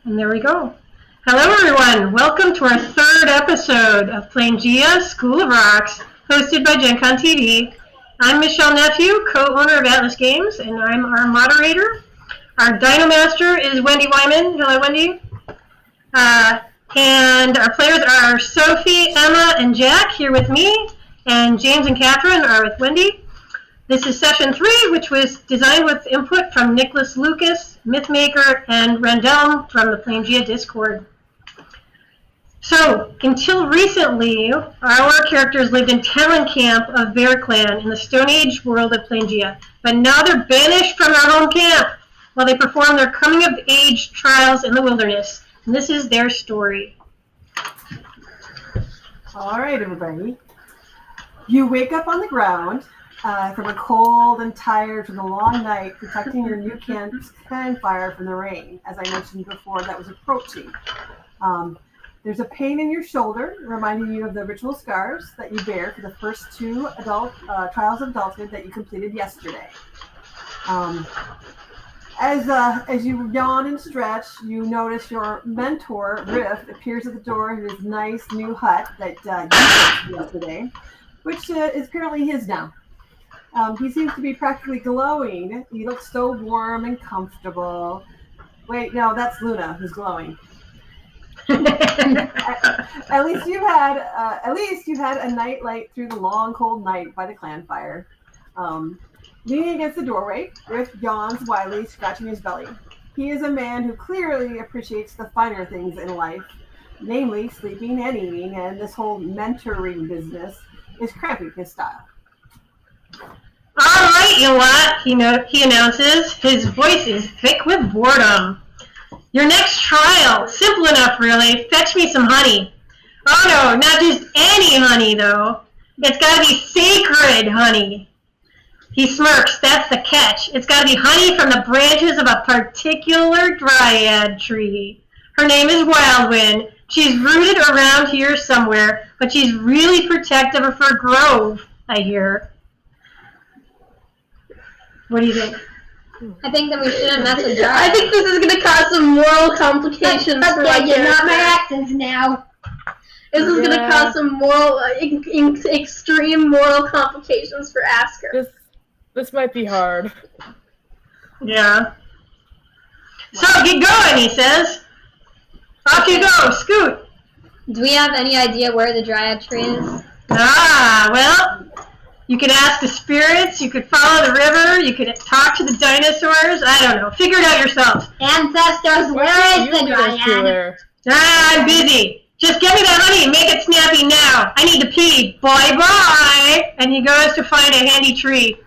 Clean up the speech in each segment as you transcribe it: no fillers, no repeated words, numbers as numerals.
And there we go. Hello, everyone. Welcome to our third episode of Planegea, School of Rocks, hosted by Gen Con TV. I'm Michelle Nephew, co-owner of Atlas Games, and I'm our moderator. Our Dino Master is Wendy Wyman. Hello, Wendy. And our players are Sophie, Emma, and Jack here with me, and James and Catherine are with Wendy. This is session 3, which was designed with input from Nicholas Lucas, Mythmaker, and Rendell from the Planegea Discord. So, until recently, our characters lived in Talon Camp of Bear Clan in the Stone Age world of Planegea, but now they're banished from their home camp while they perform their coming-of-age trials in the wilderness. And this is their story. All right, everybody. You wake up on the ground from a cold and tired from the long night, protecting your new campfire from the rain. As I mentioned before, that was approaching. There's a pain in your shoulder, reminding you of the ritual scars that you bear for the first 2 trials of adulthood that you completed yesterday. As you yawn and stretch, you notice your mentor, Riff, appears at the door of his nice new hut that you built yesterday, which is currently his now. He seems to be practically glowing. He looks so warm and comfortable. Wait, no, that's Luna who's glowing. At least you've had a night light through the long, cold night by the clan fire. Leaning against the doorway, Riff yawns widely, scratching his belly. He is a man who clearly appreciates the finer things in life, namely sleeping and eating, and this whole mentoring business is cramping his style. All right, you lot, he announces. His voice is thick with boredom. Your next trial, simple enough, really. Fetch me some honey. Oh no, not just any honey, though. It's got to be sacred honey. He smirks. That's the catch. It's got to be honey from the branches of a particular dryad tree. Her name is Wildwind. She's rooted around here somewhere, but she's really protective of her grove, I hear. What do you think? I think that we shouldn't mess with that. I think this is going to cause some moral complications for my Okay, not my character. accents now. This is going to cause some moral, extreme moral complications for Asker. This might be hard. Yeah. So, get going, he says. Off you go, scoot. Do we have any idea where the dryad tree is? Well, you could ask the spirits, you could follow the river, you could talk to the dinosaurs, I don't know. Figure it out yourselves. Ancestors, where is the dryad? I'm busy. Just get me that honey and make it snappy now. I need to pee. Bye-bye. And he goes to find a handy tree.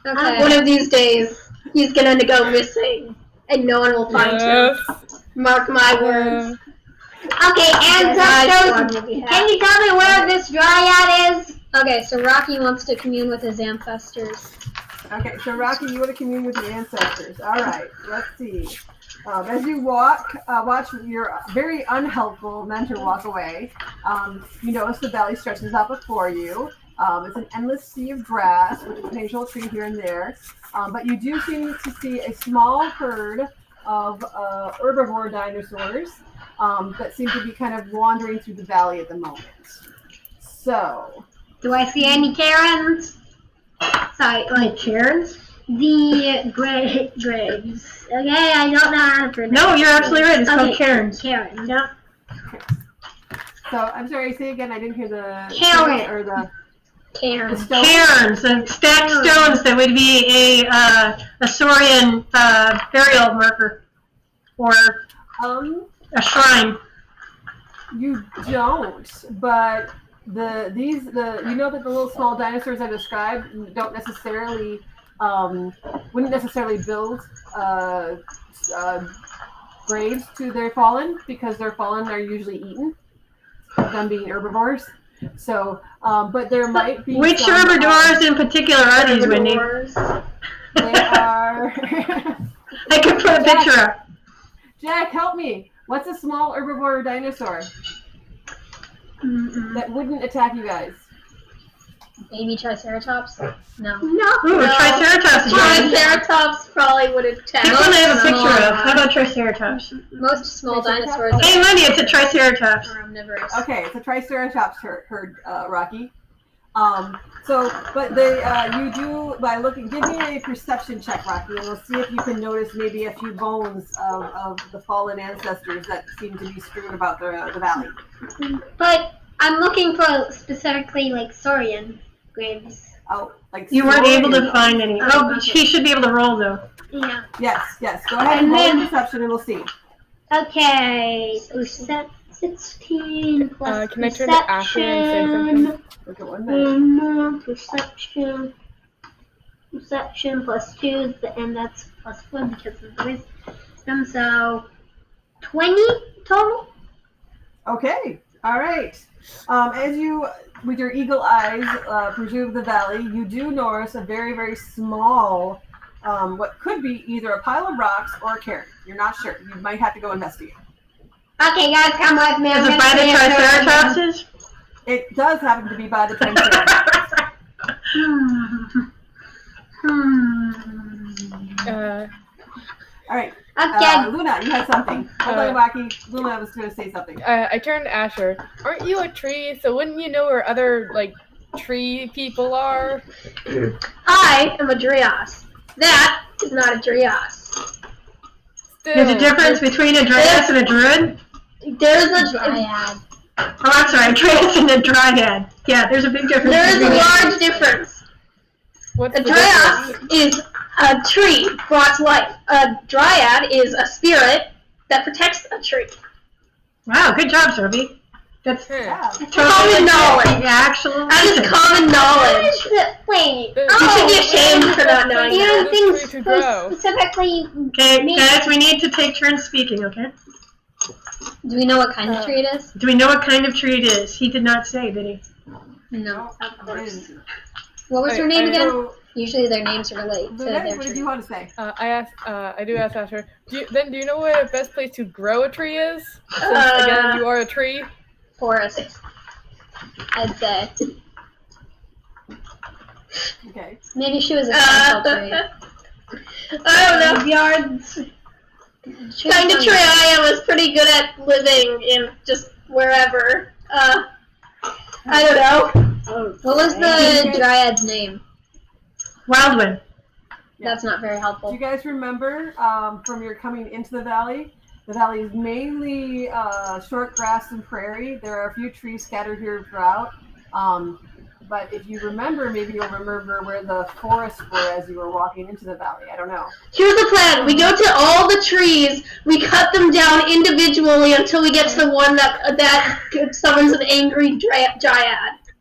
Okay. One of these days, he's going to go missing, and no one will find him. Mark my words. Okay, ancestors, can you tell me where this dryad is? Okay, so Rocky wants to commune with his ancestors. Okay, so Rocky, you want to commune with your ancestors. All right, let's see. As you watch your very unhelpful mentor walk away, you notice the valley stretches out before you. It's an endless sea of grass with an occasional tree here and there. But you do seem to see a small herd of herbivore dinosaurs that seem to be kind of wandering through the valley at the moment. So, Do I see any Karens? Sorry, Like Karens? the graves. Okay, I don't know how to pronounce. No, you're absolutely right. It's called Karens. Karens. Yeah. so I'm sorry, say again, I didn't hear the... Karen. Or the Karens. stone. Cairns, and stacked stones that would be a Saurian burial marker or a shrine. You don't, but you know that the little small dinosaurs I described don't necessarily wouldn't necessarily build graves to their fallen, because their fallen are usually eaten, them being herbivores. So, but there might be Which some, herbivores in particular are these, Wendy? They are. I could put a picture up. Jack, help me. What's a small herbivore dinosaur that wouldn't attack you guys? Baby Triceratops? No. Ooh, Triceratops is really Triceratops probably would attack. Pick one I have a picture small of. How about Triceratops? Most small dinosaurs Hey, Wendy, it's a Triceratops. are omnivorous. Okay, it's a Triceratops herd, Rocky. But you do, by looking, give me a perception check, Rocky, and we'll see if you can notice maybe a few bones of the fallen ancestors that seem to be strewn about the valley. But I'm looking for specifically like saurian graves. Oh, like You weren't able to saurian find any. Oh, he should be able to roll, though. Yeah. Yes. Go ahead and roll your perception and we'll see. Okay. So 16 plus Can I turn to Ashley and say something? Look at 1 minute. Perception plus 2, and that's plus 4 because of the wisdom. So 20 total. Okay. All right. As you, with your eagle eyes, presume the valley, you do notice a very, very small, what could be either a pile of rocks or a cairn. You're not sure. You might have to go investigate. Okay, guys, come with me. Is it by the Triceratopses? It does happen to be by the Triceratops. All right. Okay. Luna, you had something. Hold on, Wacky. Luna was going to say something. I turned to Asher. Aren't you a tree? So wouldn't you know where other tree people are? I am a Dryas. That is not a Dryas. There's a difference between a Dryas and a Druid? There's a Dryad. Oh, I'm sorry, a Dryas and a Dryad. Yeah, there's a big difference. There is a between large difference. What's A the Dryas difference? is a tree brought to life. A Dryad is a spirit that protects a tree. Wow, good job, Sophie. That's Yeah. Common knowledge. the actual. That is common knowledge. Wait. You should be ashamed for not knowing You that. know things Tree to grow. specifically. Okay, guys, we need to take turns speaking, okay? Do we know what kind of tree it is? Do we know what kind of tree it is? He did not say, did he? No. Of course. What was her name again? So, Usually their names relate to Luna, their what did tree. you want to say? I do ask Asher. Do you know where the best place to grow a tree is? Since, again, you are a tree. Forest. I'd say. Okay. Maybe she was a central tree. I don't know. Yards. Kind of tree I am is pretty good at living in just wherever. I don't know. What was the dryad's name? Wildwind. That's not very Do helpful. you guys remember from your coming into the valley? The valley is mainly short grass and prairie. There are a few trees scattered here throughout. But if you remember, maybe you'll remember where the forests were as you were walking into the valley. I don't know. Here's the plan. We go to all the trees. We cut them down individually until we get to the one that summons an angry dryad.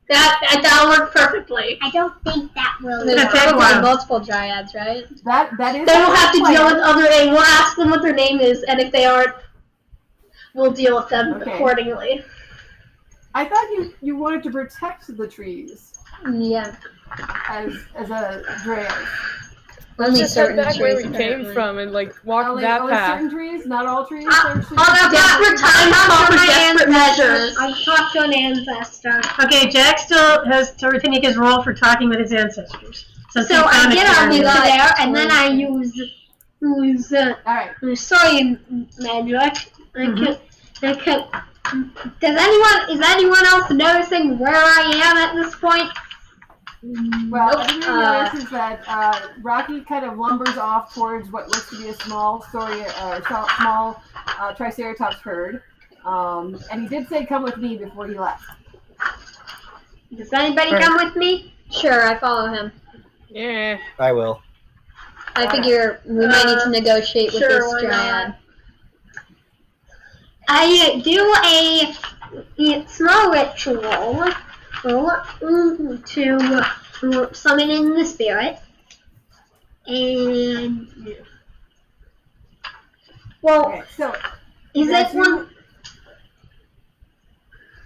That'll work perfectly. I don't think that will. It's There's gonna take a probably while. multiple dryads, right? That is. Then we'll have to the deal plan. with other names. We'll ask them what their name is, and if they aren't, we'll deal with them Okay. accordingly. I thought you wanted to protect the trees Yeah. as a dryad. Only Just head certain back where we trees. came apparently. from and walk Only that path. certain trees, not all trees. On a desperate time, call for desperate measures. I talked to an ancestor. Okay, Jack still has to retake his role for talking with his ancestors. Since he So I found a get cairn. on into there, and then I use All right. soy magic. Mhm. Is anyone else noticing where I am at this point? Well, everybody notices that Rocky kind of lumbers off towards what looks to be a small Triceratops herd. And he did say, "Come with me," before he left. Does anybody Right. come with me? Sure, I follow him. Yeah. I will. I figure we might need to negotiate with sure, this why dryad. not? I do a small ritual to summon in the spirit, and well, Okay, so is Yes, it one?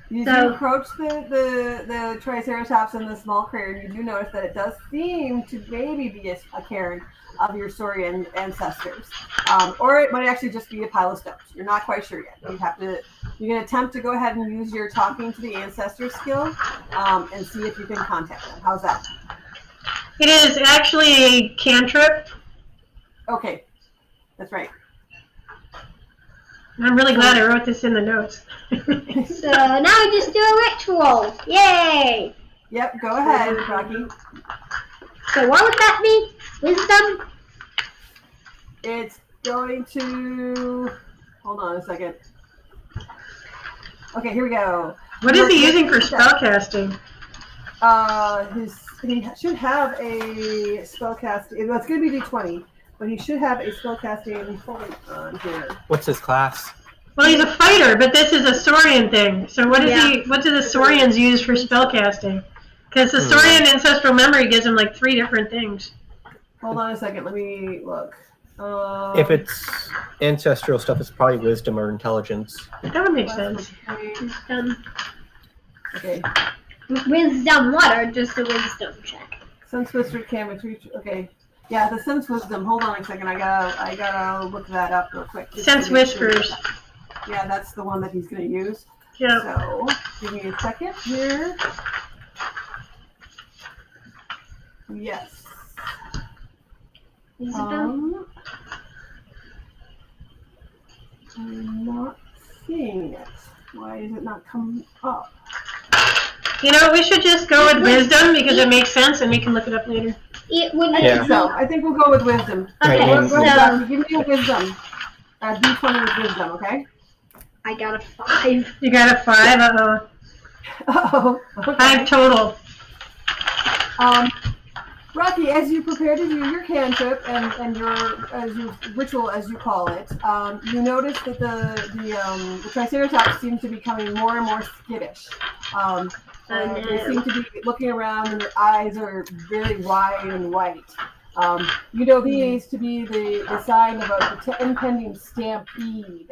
you So- approach the Triceratops in the small crater, you do notice that it does seem to maybe be a cairn of your Saurian ancestors, or it might actually just be a pile of stones. You're not quite sure yet. You can attempt to go ahead and use your talking to the ancestors skill, and see if you can contact them. How's that? It is actually a cantrip. Okay, that's right. I'm really glad I wrote this in the notes. So now we just do a ritual. Yay! Yep, go ahead, Rocky. So what would that be? Wisdom? It's going to... Hold on a second. Okay, here we go. What is he using for spellcasting? He should have a spellcasting. Well, it's going to be D20, but he should have a spellcasting. Hold on here. What's his class? Well, he's a fighter, but this is a Saurian thing. So what is he? What do the Saurians use for spellcasting? Because the Saurian ancestral memory gives him like 3 different things. Hold on a second. Let me look. If it's ancestral stuff, it's probably wisdom or intelligence. That would make sense. Okay. Wisdom what, or just a wisdom check? Sense whisper can reach. Okay. Yeah, the sense wisdom. Hold on a second. I gotta look that up real quick. Sense whispers. Yeah, that's the one that he's gonna use. Yeah. So give me a second here. Yes. Wisdom? I'm not seeing it. Why is it not coming up? You know, we should just go with wisdom because it makes sense, and we can look it up later. It would I think so. I think we'll go with wisdom. Okay, Right, Go ahead, so Rocky. Give me a wisdom. D20 with wisdom, okay? I got a 5. You got a 5. Uh-oh. Uh-oh. Okay. 5 total. Rocky, as you prepare to do your cantrip and your ritual, as you call it, you notice that the Triceratops seem to be becoming more and more skittish. They seem to be looking around, and their eyes are very wide and white. You know these to be the sign of an impending stampede.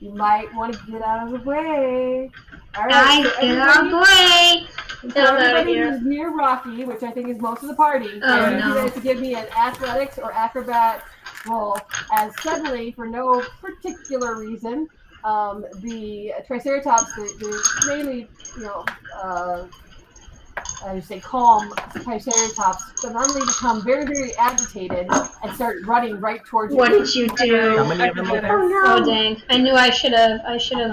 You might want to get out of the way. All right, Guys, get out of the way! so everybody who's near Rocky, which I think is most of the party, I need you guys to give me an athletics or acrobat roll. As suddenly, for no particular reason, the Triceratops, the mainly, I would say calm Triceratops, suddenly become very, very agitated and start running right towards you. What did you do? How many of them are there? Oh dang! I knew I should have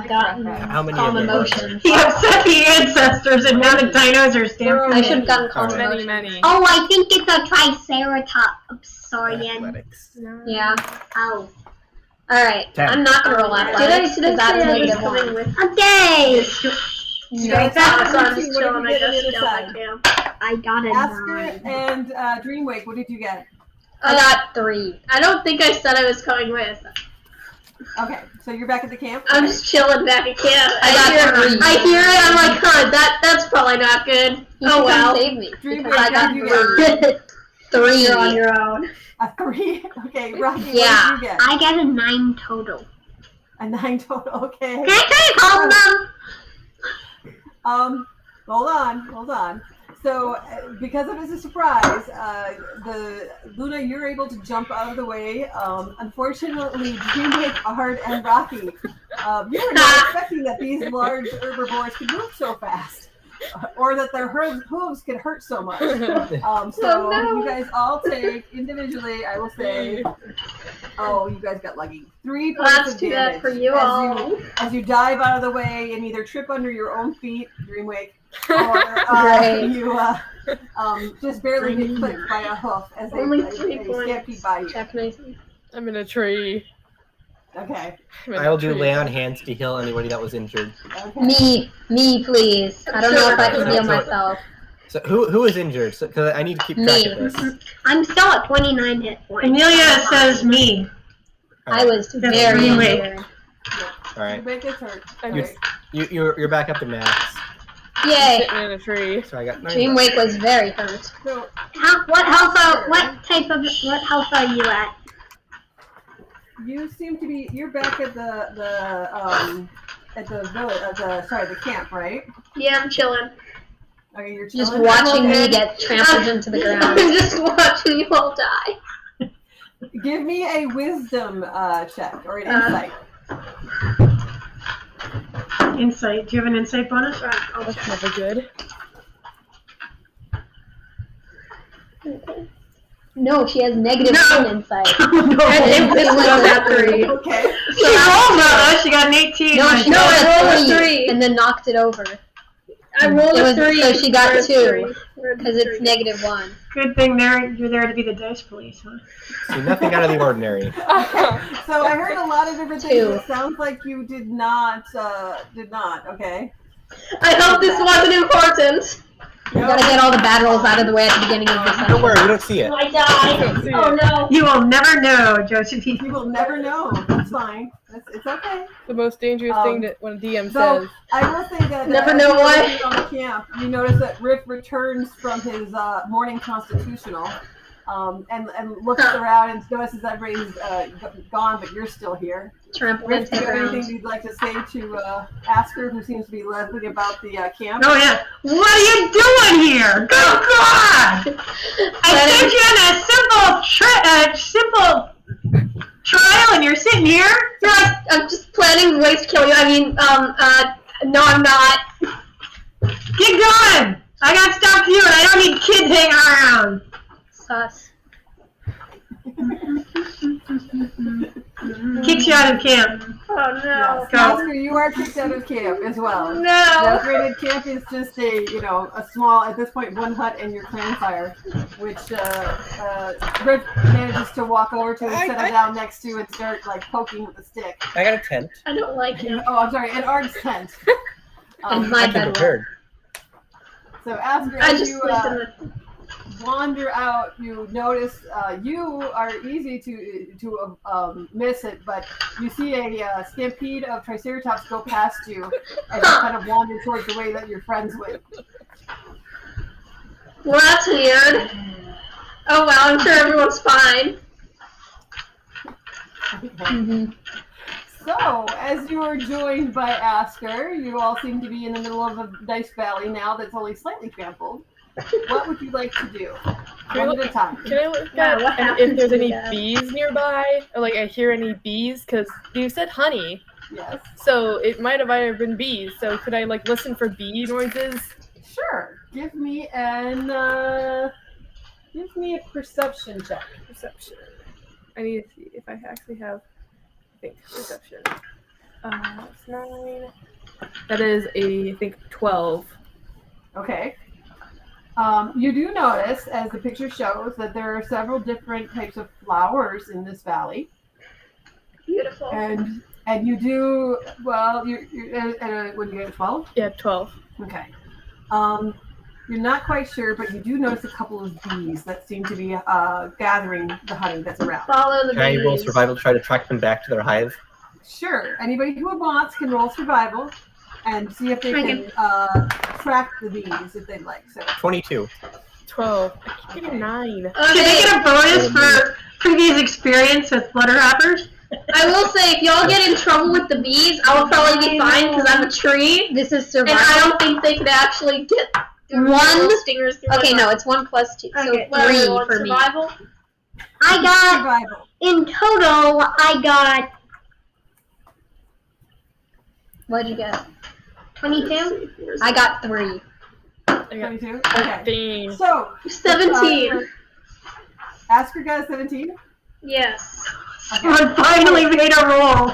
gotten How many calm of them are there? emotions. He upset the ancestors, and now the dinos are stamping. I should have gotten calm Alright. emotions. Many. Oh, I think it's a Triceratops. Saurian. Athletics. Yeah. Ow. Alright, 10. I'm not gonna roll athletics because that's negative 1. Okay! guys That's have why I'm to just see what chilling. you I get on the just other don't side. like I got a Asker 9. and Dreamwake, what did you get? I got 3. I don't think I said I was going with. Okay, so you're back at the camp? I'm just chilling back at camp. I got 3. I hear it. I'm like, huh, that's probably not good. You Oh should come well. save me. Dreamwake, Because I got what did you get? 3. You're on your own. A 3? Okay, Rocky, Yeah. what did you get? I got a 9 total. A 9 total, okay. Can I call them? Hold on. So, because of it as a surprise, the Luna, you're able to jump out of the way. Unfortunately, Dreamwake, Ard, and Rocky, you were not expecting that these large herbivores could move so fast, or that their hooves could hurt so much. So you guys all take individually, I will say. Oh, you guys got lucky. 3 points That's of too damage bad for you all. as you dive out of the way and either trip under your own feet, Dreamwake, or Great. you just barely get clipped by a hoof as they Only they 3 points. stampede by you. Check nice. I'm in a tree. Okay. I'm in a I'll do tree. lay on hands to heal anybody that was injured. Okay. Me, please. I don't know if I can heal myself. So who was injured? Because I need to keep track of this. I'm still at 29 hit points. Amelia says me. I was That's very Dreamwake. injured. All right. Dreamwake gets hurt. I'm You're, you're back up to max. Yay! sitting in a tree. So I got 9. Dreamwake was very hurt. So What health are you at? you seem to be. You're back at the village. The camp, right? Yeah, I'm chilling. Okay, you're Just chilling. watching me Okay. get trampled into the ground. I'm just watching you all die. Give me a wisdom check or an insight. Insight. Do you have an insight bonus? That's never good. No, she has negative No. 1 insight. It was at 3. Okay. She rolled on us. She got an 18. No, she No, got I rolled a a 3 3. and then knocked it over. I rolled It a was- 3. so she got We're at 2. 3. We're at Because it's 3. negative 1. Good thing you're there to be the dice police, huh? See, nothing out of the ordinary. So I heard a lot of different things. 2. It sounds like you did not. Okay. I hope this wasn't important. You gotta get all the bad rolls out of the way at the beginning of the Don't session. worry, we don't see it. I died. Oh no. You will never know, Josephine. You will never know. It's fine. It's okay. The most dangerous thing that when a DM So says. I will say that Never as know you were why. looking on the camp, you notice that Rick returns from his morning constitutional, and looks around and notices that everybody's gone, but you're still here. Trample Rick, into do the you have ground. anything you'd like to say to Asker, who seems to be laughing about the camp? Oh yeah. What are you doing here? Good God! I sent you on a simple trial, and you're sitting here. You're like, I'm just planning ways to kill you. I mean, no, I'm not. Get going! I got stuff to do, and I don't need kids hanging around. Sus. Kicks you out of camp. Oh no. Yes. Go. Asker, you are kicked out of camp as well. No. Now, granted, camp is just a small, at this point, one hut and your clan fire, which Rick manages to walk over to and settle down next to and start poking with a stick. I got a tent. I don't like you. Oh, I'm sorry, and Arg's tent. And my I came bed. prepared. So Asker, I as just you sleep in the. wander out, you notice you are easy to miss it, but you see a stampede of Triceratops go past you as you kind of wander towards the way that your friends went. Well, that's weird. Oh well, I'm sure everyone's fine. Mm-hmm. So, as you are joined by Asker, you all seem to be in the middle of a nice valley now that's only slightly trampled. What would you like to do? One at a time. Can I look Yeah, at what and happened if there's to any that? bees nearby? Or I hear any bees? Because you said honey. Yes. So it might have either been bees. So could I listen for bee noises? Sure. Give me a perception check. Perception. I need to see if I actually have. I think perception. It's 9. That is I think 12. Okay. You do notice, as the picture shows, that there are several different types of flowers in this valley, Beautiful. and you do well. You're when you get 12. Yeah, 12. Okay. You're not quite sure, but you do notice a couple of bees that seem to be gathering the honey that's around. Follow the Can I roll bees. survival to try to track them back to their hive? Sure. Anybody who wants can roll survival and see if they can track the bees if they'd like. So 22. 12. I keep getting 9. Can they get a bonus for previous experience with flutterhoppers? I will say, if y'all get in trouble with the bees, I will probably be fine because I'm a tree, This is and survival. I don't think they could actually get through One? little stingers through Okay, my no, it's 1 plus 2, so Okay, 3 well, for me. survival. I got, survival. in total, I got. What'd you get? 22? I got 3. I got 22. Okay. 15. So 17. Asker got a 17. Yes. Someone finally made a roll.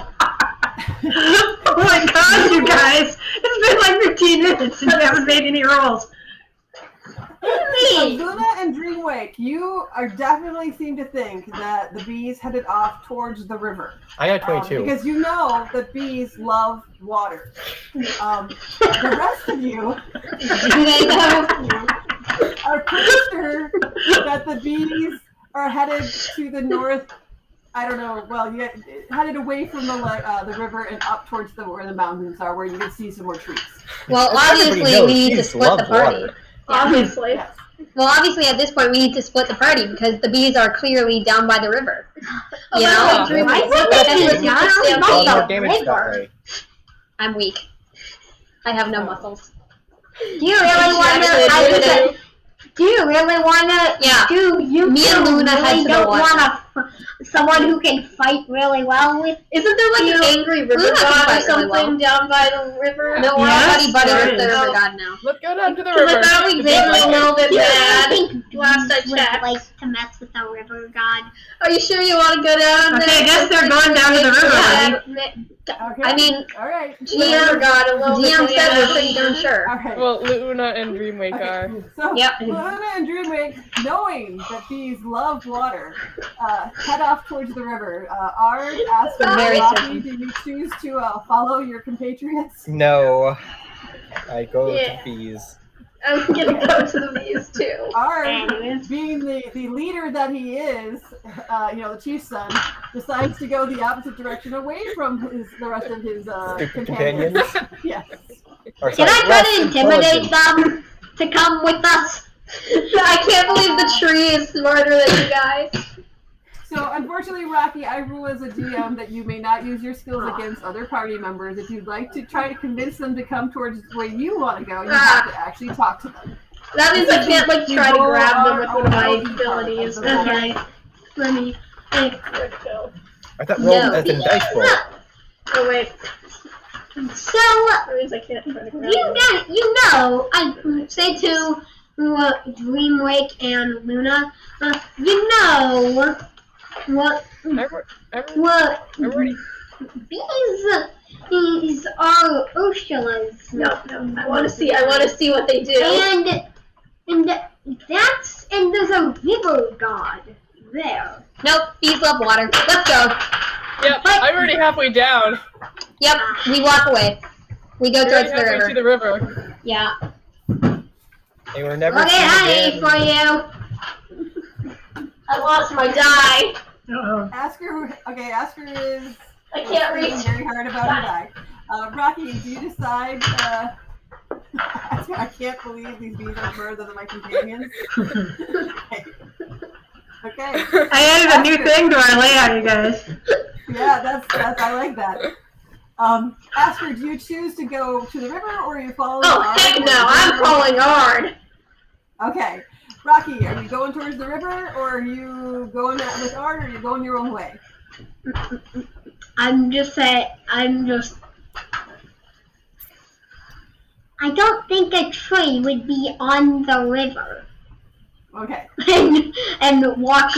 Oh my gosh, you guys. It's been 15 minutes and you haven't made any rolls. So Luna and Dreamwake, you are definitely seem to think that the bees headed off towards the river. I got 22. Because you know that bees love water. The rest of you are pretty sure that the bees are headed to the north. I don't know. Well, you headed away from the river and up towards where the mountains are, where you can see some more trees. Well, Everybody obviously, knows we need to bees split the love party. water. Obviously. Yes. Well, obviously, at this point, we need to split the party because the bees are clearly down by the river. You know? Yeah. I All more damage that way. I'm weak. I have no muscles. Do you really want to? Do you really want to? Yeah. Do you Me and Luna really head to the don't water. want to someone who can fight really well with. Isn't there like an angry river Luna can god or fight really something well. down by the river? No, we're Yes, all buddy there with the is. river god now. Let's go down to the Because I river. thought we did a little bit I bad. think Last I bees would checked. like to mess with the river god. Are you sure you want to go down there? Okay, I guess they're going down to the river. Okay. I mean, all right. GM got a little bit GM said we're bad. pretty darn sure. All right. Well, Luna and Dreamwake are. Okay, so Yep. Luna and Dreamwake, knowing that bees love water, head off towards the river. Ard asks Very Rocky, certain. do you choose to follow your compatriots? No. I go Yeah. to bees. I'm gonna go to the bees too. Ard, Anyways. being the leader that he is, the chief's son, decides to go the opposite direction away from the rest of his companions. Yes. Or, Can I sorry, try less to intimidate intelligent. them to come with us? I can't believe the tree is smarter than you guys. So, unfortunately, Rocky, I rule as a GM that you may not use your skills against other party members. If you'd like to try to convince them to come towards the way you want to go, you have to actually talk to them. That means I can't like You try to roll grab them with our one of my own abilities. part of the Okay. Let me think. Where'd it go? I thought roll No. as in dice roll. Oh wait. So, That means I can't try to grab them. I say to Dreamwake and Luna, what I'm ready. bees are Ursula's. No. I want to see what they do. And there's a river god there. Nope, bees love water. Let's go. Yep, I'm already halfway down. Yep, we walk away. We go We're towards already the halfway river. to the river. Yeah. They were never Okay, seen honey, again. for you. I lost my die. Uh-oh. Asker is I can't thinking reach. very hard about her die. Rocky, do you decide? I can't believe these bees are further than my companions. Okay. I added a new thing to our layout, you guys. Yeah, that's I like that. Asker, do you choose to go to the river or are you following? Oh Ard? heck no! I'm calling Ard. Okay. Rocky, are you going towards the river or are you going with Ard or are you going your own way? I don't think a tree would be on the river. Okay. and walk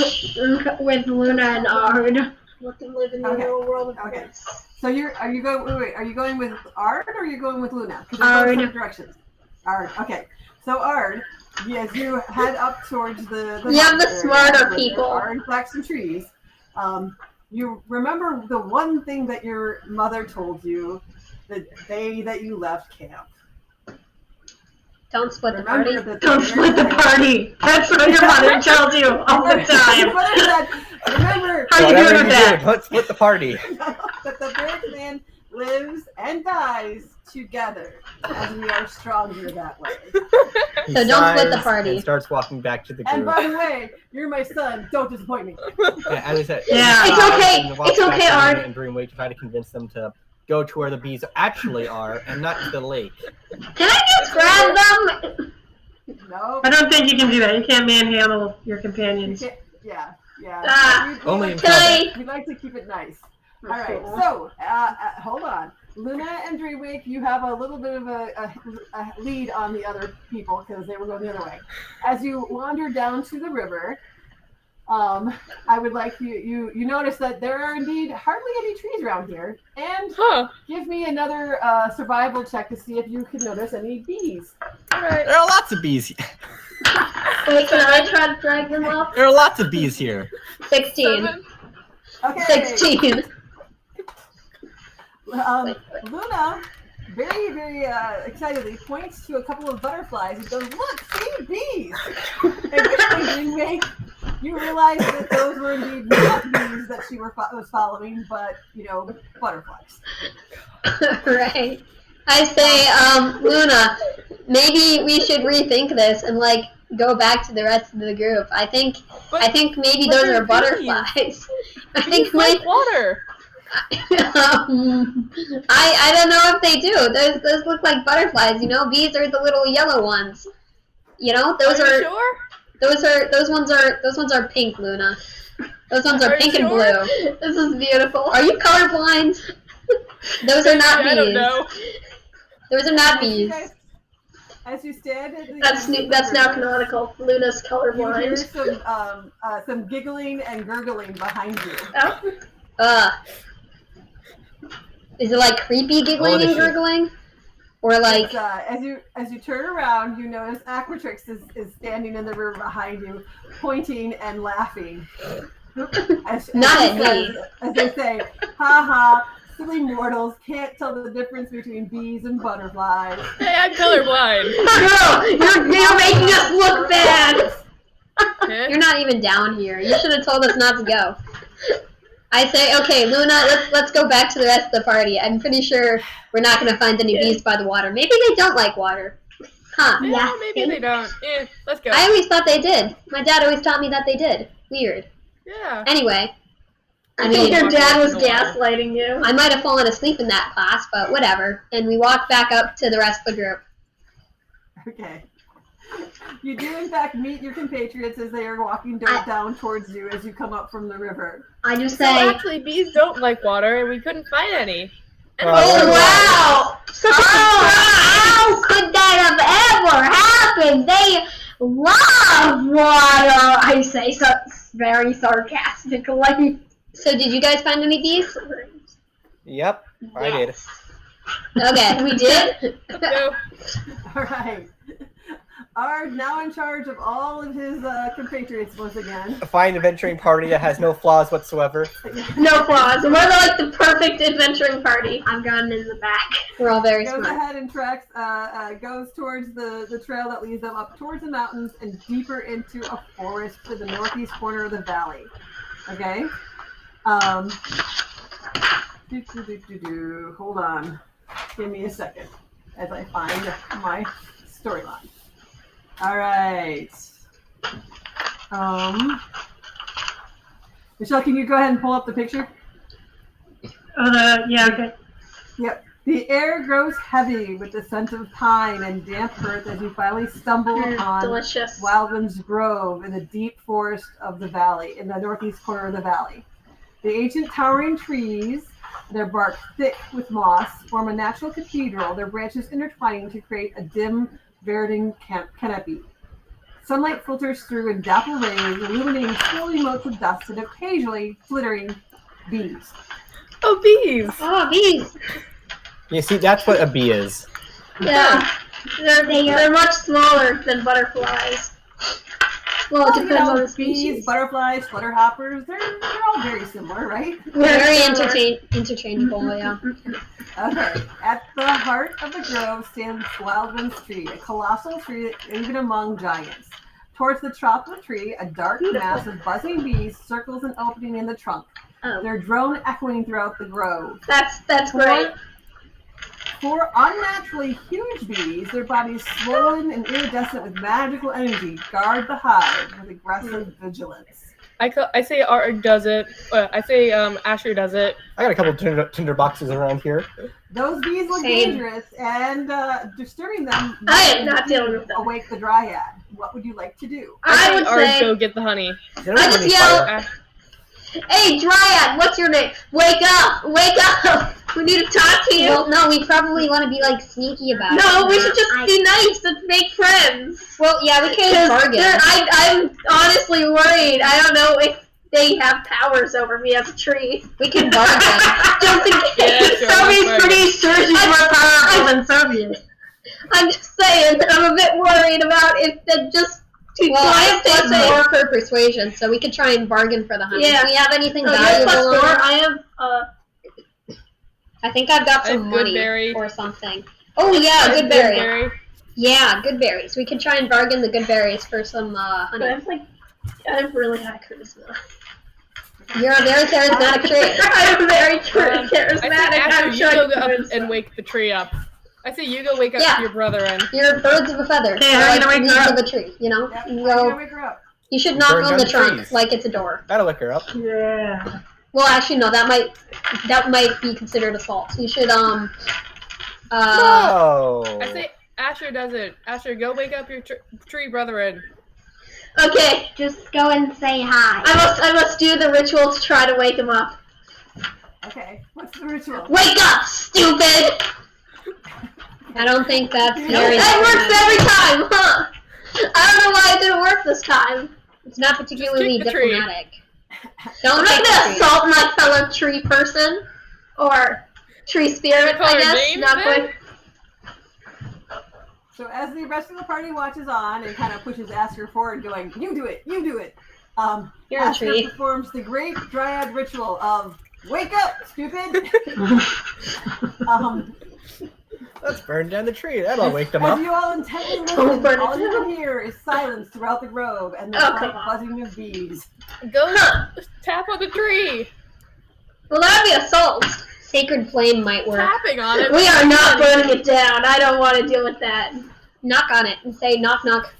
with Luna and Ard. Let them live in the Okay. real world of Okay. course. So are you going with Ard or are you going with Luna? Because Ard. they're both different directions. Ard. Okay. So Ard, as you head up towards the Yeah, the area smarter where people. there are in fact some trees. You remember the one thing that your mother told you the day that you left camp. Don't split the Remember party. that Don't split the party. That's what your mother tells you all the time. Remember How you Whatever doing with that? do, let's split the party. that the Bear Clan lives and dies together, as we are stronger that way. He So don't split the sighs party. And starts walking back to the And group. by the way, you're my son. Don't disappoint me. Yeah, as I said, Yeah. he It's sighs okay. and walks It's back okay, to Ard. Luna and Dreamwake to try to convince them to go to where the bees actually are and not to the lake. Can I just grab them? No. I don't think you can do that. You can't manhandle your companions. Yeah. Ah, Only in We'd combat. like to keep it nice. All right. So, hold on. Luna and Dreamwake, you have a little bit of a lead on the other people because they were going the other way. As you wander down to the river, I would like you notice that there are indeed hardly any trees around here, and Huh. give me another survival check to see if you can notice any bees. Alright. There are lots of bees. Wait, can I try to drag them up? There are lots of bees here. 16. 7. Okay. 16. Luna, very, very excitedly, points to a couple of butterflies and goes, "Look, see bees!" At which point, Dreamwake, you realize that those were indeed not bees that she was following, but, butterflies. Right. I say, Luna, maybe we should rethink this and go back to the rest of the group. I think maybe but those they're are butterflies. I think Bees like water. I don't know if they do. Those look like butterflies, Bees are the little yellow ones. Those are you are sure? Those ones are pink, Luna. Those ones are Are you pink and sure? blue. This is beautiful. Are you colorblind? Those are not bees. I don't know. Those are not As you bees. guys- As you stand at the That's edge of the that's now river, canonical. Luna's you hear colorblind. some giggling and gurgling behind you. Oh. Is it like creepy giggling is and she? gurgling? Or like It's, as you turn around, you notice Aquatrix is standing in the river behind you, pointing and laughing. Not he at me. says- As they say, "Ha ha! Silly mortals can't tell the difference between bees and butterflies." Hey, I'm colorblind. No, you're making us look bad. Huh? you're not even down here. You should have told us not to go. I say, okay, Luna, let's go back to the rest of the party. I'm pretty sure we're not gonna find any bees by the water. Maybe they don't like water. Huh. Yeah, maybe they don't. Let's go. I always thought they did. My dad always taught me that they did. Weird. Yeah. Anyway. I think your dad was Walk away from the water. gaslighting you. I might have fallen asleep in that class, but whatever. And we walked back up to the rest of the group. Okay. You do in fact meet your compatriots as they are walking down towards you as you come up from the river. I just So say, actually, bees don't like water, and we couldn't find any. And Oh, wow! How could that have ever happened? They love water, I say so very sarcastically. So did you guys find any bees? Yep, I did. Okay. We did? let's go. All right. Are now in charge of all of his compatriots once again. A fine adventuring party that has no flaws whatsoever. No flaws. We're like the perfect adventuring party. I'm going in the back. We're all very Goes smart. ahead and treks, goes towards the trail that leads them up towards the mountains and deeper into a forest to the northeast corner of the valley. Okay? Hold on. Give me a second as I find my storyline. All right. Michelle, can you go ahead and pull up the picture? Yeah, okay. Yep. The air grows heavy with the scent of pine and damp earth as you finally stumble upon Delicious. Wildman's Grove in the deep forest of the valley, in the northeast corner of the valley. The ancient towering trees, their bark thick with moss, form a natural cathedral, their branches intertwining to create a dim, verdant canopy. Sunlight filters through in dapple rays, illuminating slowly motes of dust and occasionally flittering bees. Oh, bees. Oh, bees. You see, that's what a bee is. Yeah. They're much smaller than butterflies. Well, it depends on the Bees, species. butterflies, flutterhoppers, they're all very similar, right? Very interchangeable, yeah. Okay. At the heart of the grove stands Wildman's tree, a colossal tree even among giants. Towards the top of the tree, a dark mass of buzzing bees circles an opening in the trunk. Oh. Their drone echoing throughout the grove. That's great. For unnaturally huge bees, their bodies swollen and iridescent with magical energy, guard the hive with aggressive vigilance. I say Art does it. I say Asher does it. I got a couple tinder boxes around here. Those bees look Same. dangerous, and disturbing them I am not dealing with them. awake the dryad. What would you like to do? I would Art say, go get the honey. They don't I have just any yell- fire. hey, Dryad, what's your name? Wake up! Wake up! We need to talk to you. Well, no, we probably want to be like sneaky about it. No, we should just be nice and make friends. Well, yeah, we can 'Cause bargain. I'm honestly worried. I don't know if they have powers over me as a tree. We can bargain. Just in case. Yeah, sure, Sophie's right. pretty sure she's more powerful than Sophie. I'm just saying that I'm a bit worried about if they just to Well, I have glance plus at it. 4 for persuasion, so we could try and bargain for the honey. Yeah. Do we have anything Oh, you have valuable? plus 4. on us? I have I think I've got I have some money Goodberry. or something. Oh yeah, good berry. Goodberry. Yeah, good berries. We could try and bargain the good berries for some but honey. I'm like I'm really not charisma. You're a very charismatic tree. I'm very I charismatic. say Asher, I'm you sure go up charisma. and wake the tree up. I say you go wake up Yeah. your brother and You're birds of a feather. Hey, how are you gonna wake leaves her of a tree, you know? Yep, You I'm gonna go. wake her up. You should knock Burn on down the trunk trees. like it's a door. That'll wake her up. Yeah. Well, actually, no. That might be considered assault. You should No. I say Asher does it. Asher, go wake up your tree brethren. Okay. Just go and say hi. I must do the ritual to try to wake him up. Okay. What's the ritual? Wake up, stupid! I don't think that's That very. That works every time, huh? I don't know why it didn't work this time. It's not particularly kick the tree. diplomatic. I'm Don't not kick gonna the tree. assault my fellow tree person. Or tree spirit, Call I her guess. names, Not then? quite. So as the rest of the party watches on and kind of pushes Asker forward, going, "You do it, you do it." You're a Asker tree. performs the great dryad ritual of "Wake up, stupid." Let's burn down the tree. That'll wake them As up. you all intently Don't listen, burn it all you down. can hear is silence throughout the grove and the Oh, slight come on. buzzing of bees. Go tap on the tree. Well, that'd be assault. Sacred flame might work. Tapping on it. We are not burning it down. I don't want to deal with that. Knock on it and say knock knock.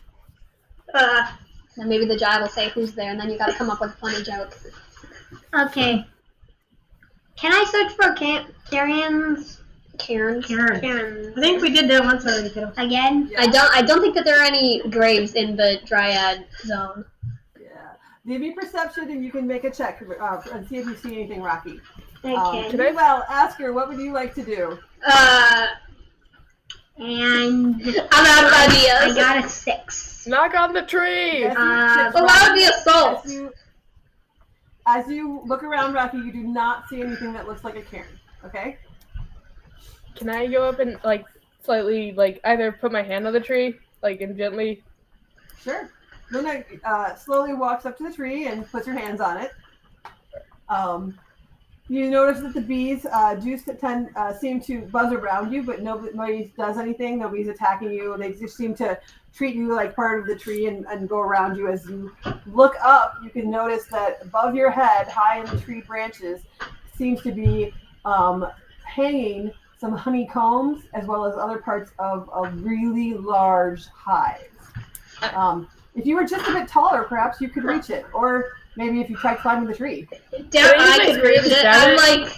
Then maybe the giant will say who's there, and then you gotta come up with a funny joke. Okay. Can I search for Karen's? Karen's. Karen's. I think we did that once already, kiddo. Again? Yeah. I don't think that there are any graves in the dryad zone. Yeah. Give me perception and you can make a check and see if you see anything, Rocky. Okay. Can I- Well, Asker, what would you like to do? And I'm out of I ideas. got a 6. Knock on the tree. As you check, Well, that would be assault. As you look around, Rocky, you do not see anything that looks like a Karen. Okay? Can I go up and slightly either put my hand on the tree and gently? Sure. Luna slowly walks up to the tree and puts her hands on it. You notice that the bees seem to buzz around you, but nobody does anything. Nobody's attacking you. They just seem to treat you like part of the tree and go around you. As you look up, you can notice that above your head, high in the tree branches, seems to be hanging some honeycombs as well as other parts of a really large hive. If you were just a bit taller, perhaps you could reach it, or maybe if you tried climbing the tree. Damn, Can I use I my could spear reach to it. stab I'm it? like,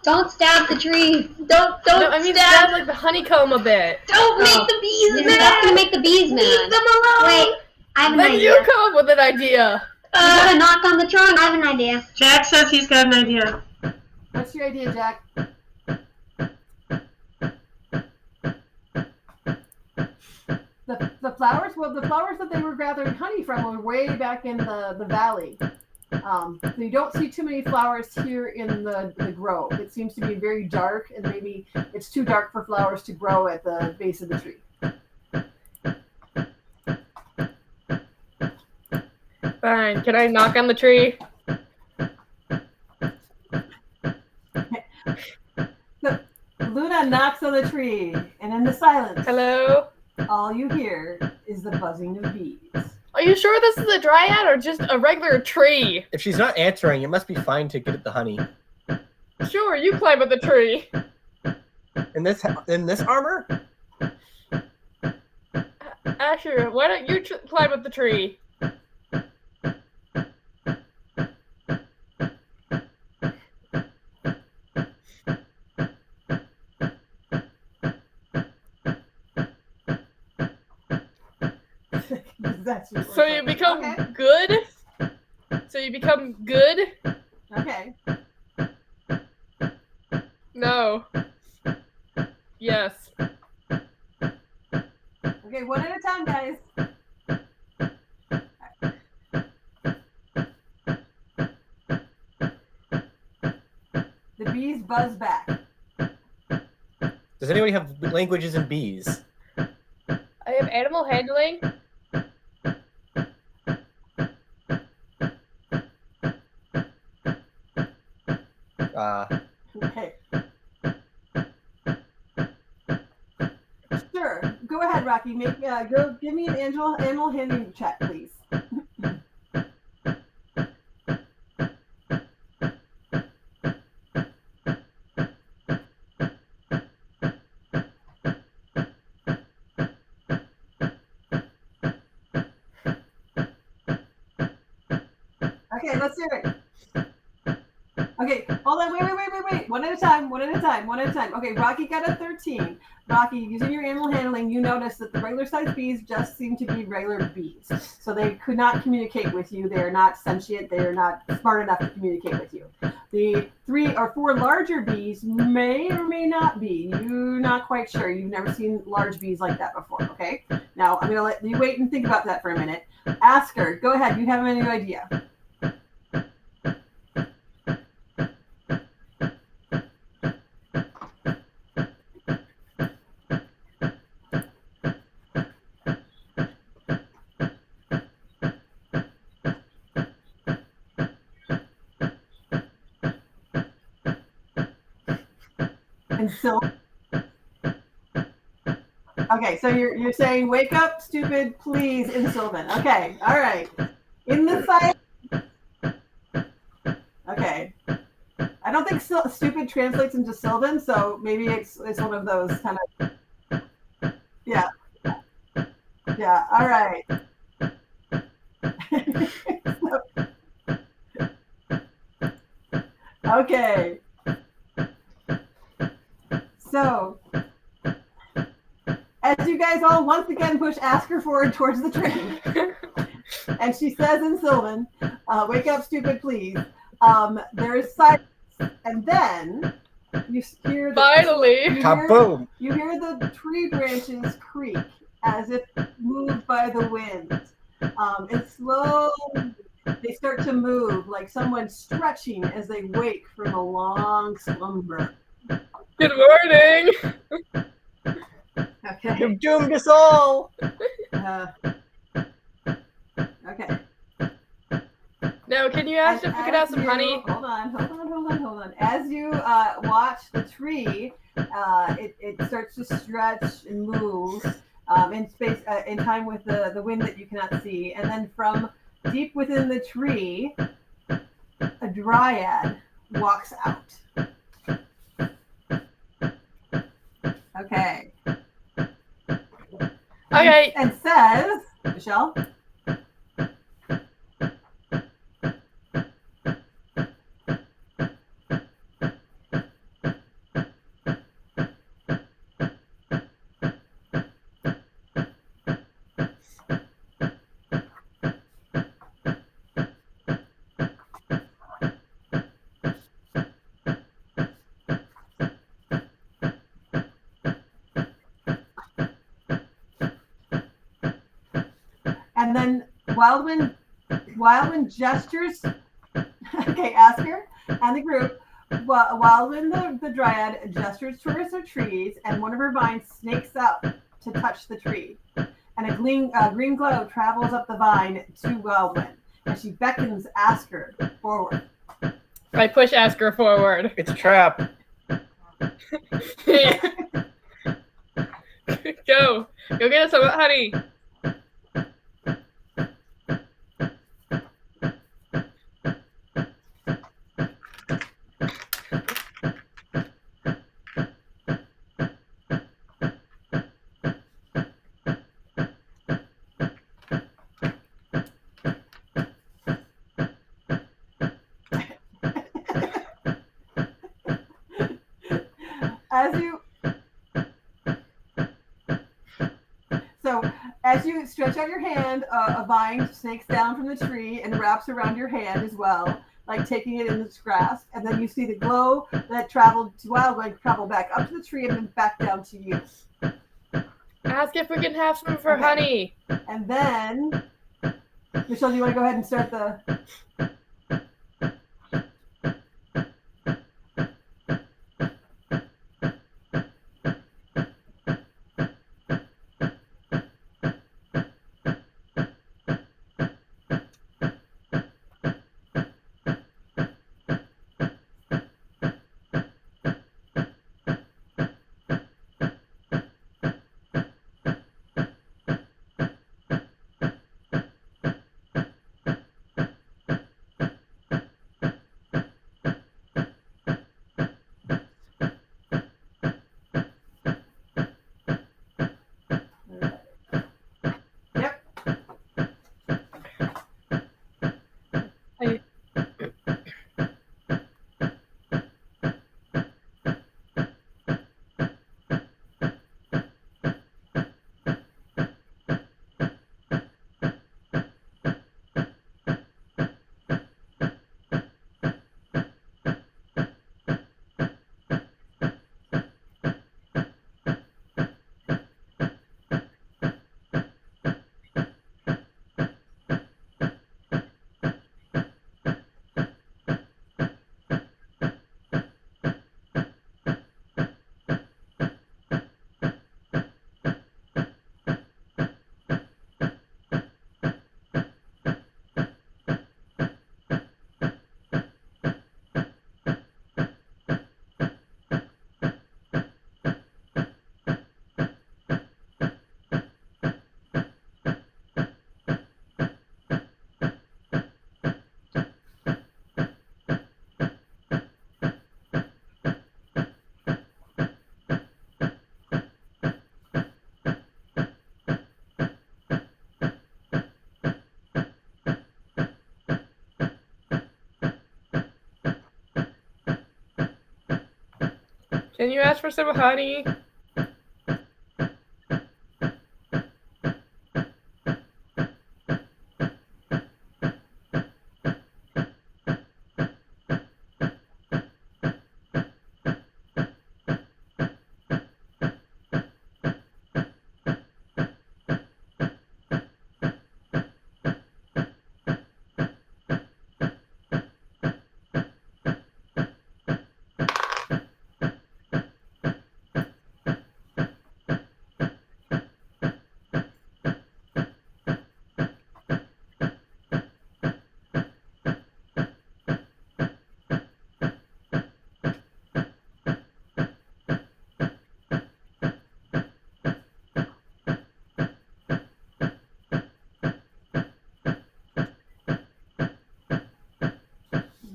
Don't stab the tree. don't No, I mean stab. stab the honeycomb a bit. Don't make Oh. the bees That's mad. gonna make the bees Leave mad. them alone. Wait, I have an Then idea. you come up with an idea. You gotta knock on the trunk. I have an idea. Jack says he's got an idea. What's your idea, Jack? The flowers? Well, the flowers that they were gathering honey from were way back in the valley. So you don't see too many flowers here in the grove. It seems to be very dark, and maybe it's too dark for flowers to grow at the base of the tree. Fine. Can I knock on the tree? Luna knocks on the tree, and in the silence, Hello. all you hear is the buzzing of bees. Are you sure this is a dryad or just a regular tree? If she's not answering, it must be fine to get at the honey. Sure, you climb up the tree. In this armor? Asher, why don't you climb up the tree? That's your So you become Okay. good? So you become good? Okay. No. Yes. Okay, one at a time, guys. The bees buzz back. Does anybody have languages in bees? I have animal handling. Okay. Sure. Go ahead, Rocky. Go give me an animal handling check, please. Okay, let's hear it. Okay, hold on. Wait. One at a time. Okay, Rocky got a 13. Rocky, using your animal handling, you notice that the regular sized bees just seem to be regular bees. So they could not communicate with you. They are not sentient. They are not smart enough to communicate with you. The 3 or 4 larger bees may or may not be. You're not quite sure. You've never seen large bees like that before, okay? Now, I'm going to let you wait and think about that for a minute. Asker, go ahead. You have any idea? And so, okay, so you're saying wake up, stupid, please, in Sylvan. Okay, all right. In the side. Okay. I don't think stupid translates into Sylvan, so maybe it's one of those kind of. Yeah. Yeah. All right. Okay. So, as you guys all once again push Asker forward towards the train, and she says in Sylvan, wake up, stupid, please. There is silence, and then you hear Finally! Kaboom! You hear the tree branches creak as if moved by the wind. It's slow. They start to move like someone stretching as they wake from a long slumber. Good morning! Okay. You've doomed us all! Okay. Now, can you ask if we could have some honey? Hold on. As you watch the tree, it starts to stretch and move in space, in time with the wind that you cannot see, and then from deep within the tree, a dryad walks out. Okay. Okay. And says, Michelle. And then Wildwind gestures. Okay, Asker and the group. Wildwind, the dryad, gestures towards the trees, and one of her vines snakes up to touch the tree. And a green glow travels up the vine to Wildwind, and she beckons Asker forward. I push Asker forward. It's a trap. Go get us some honey. As you stretch out your hand, a vine snakes down from the tree and wraps around your hand as well, like taking it in its grasp. And then you see the glow that traveled to Wildwind travel back up to the tree and then back down to you. Ask if we can have some for honey. And then, Michelle, do you want to go ahead and start the... Can you ask for some honey?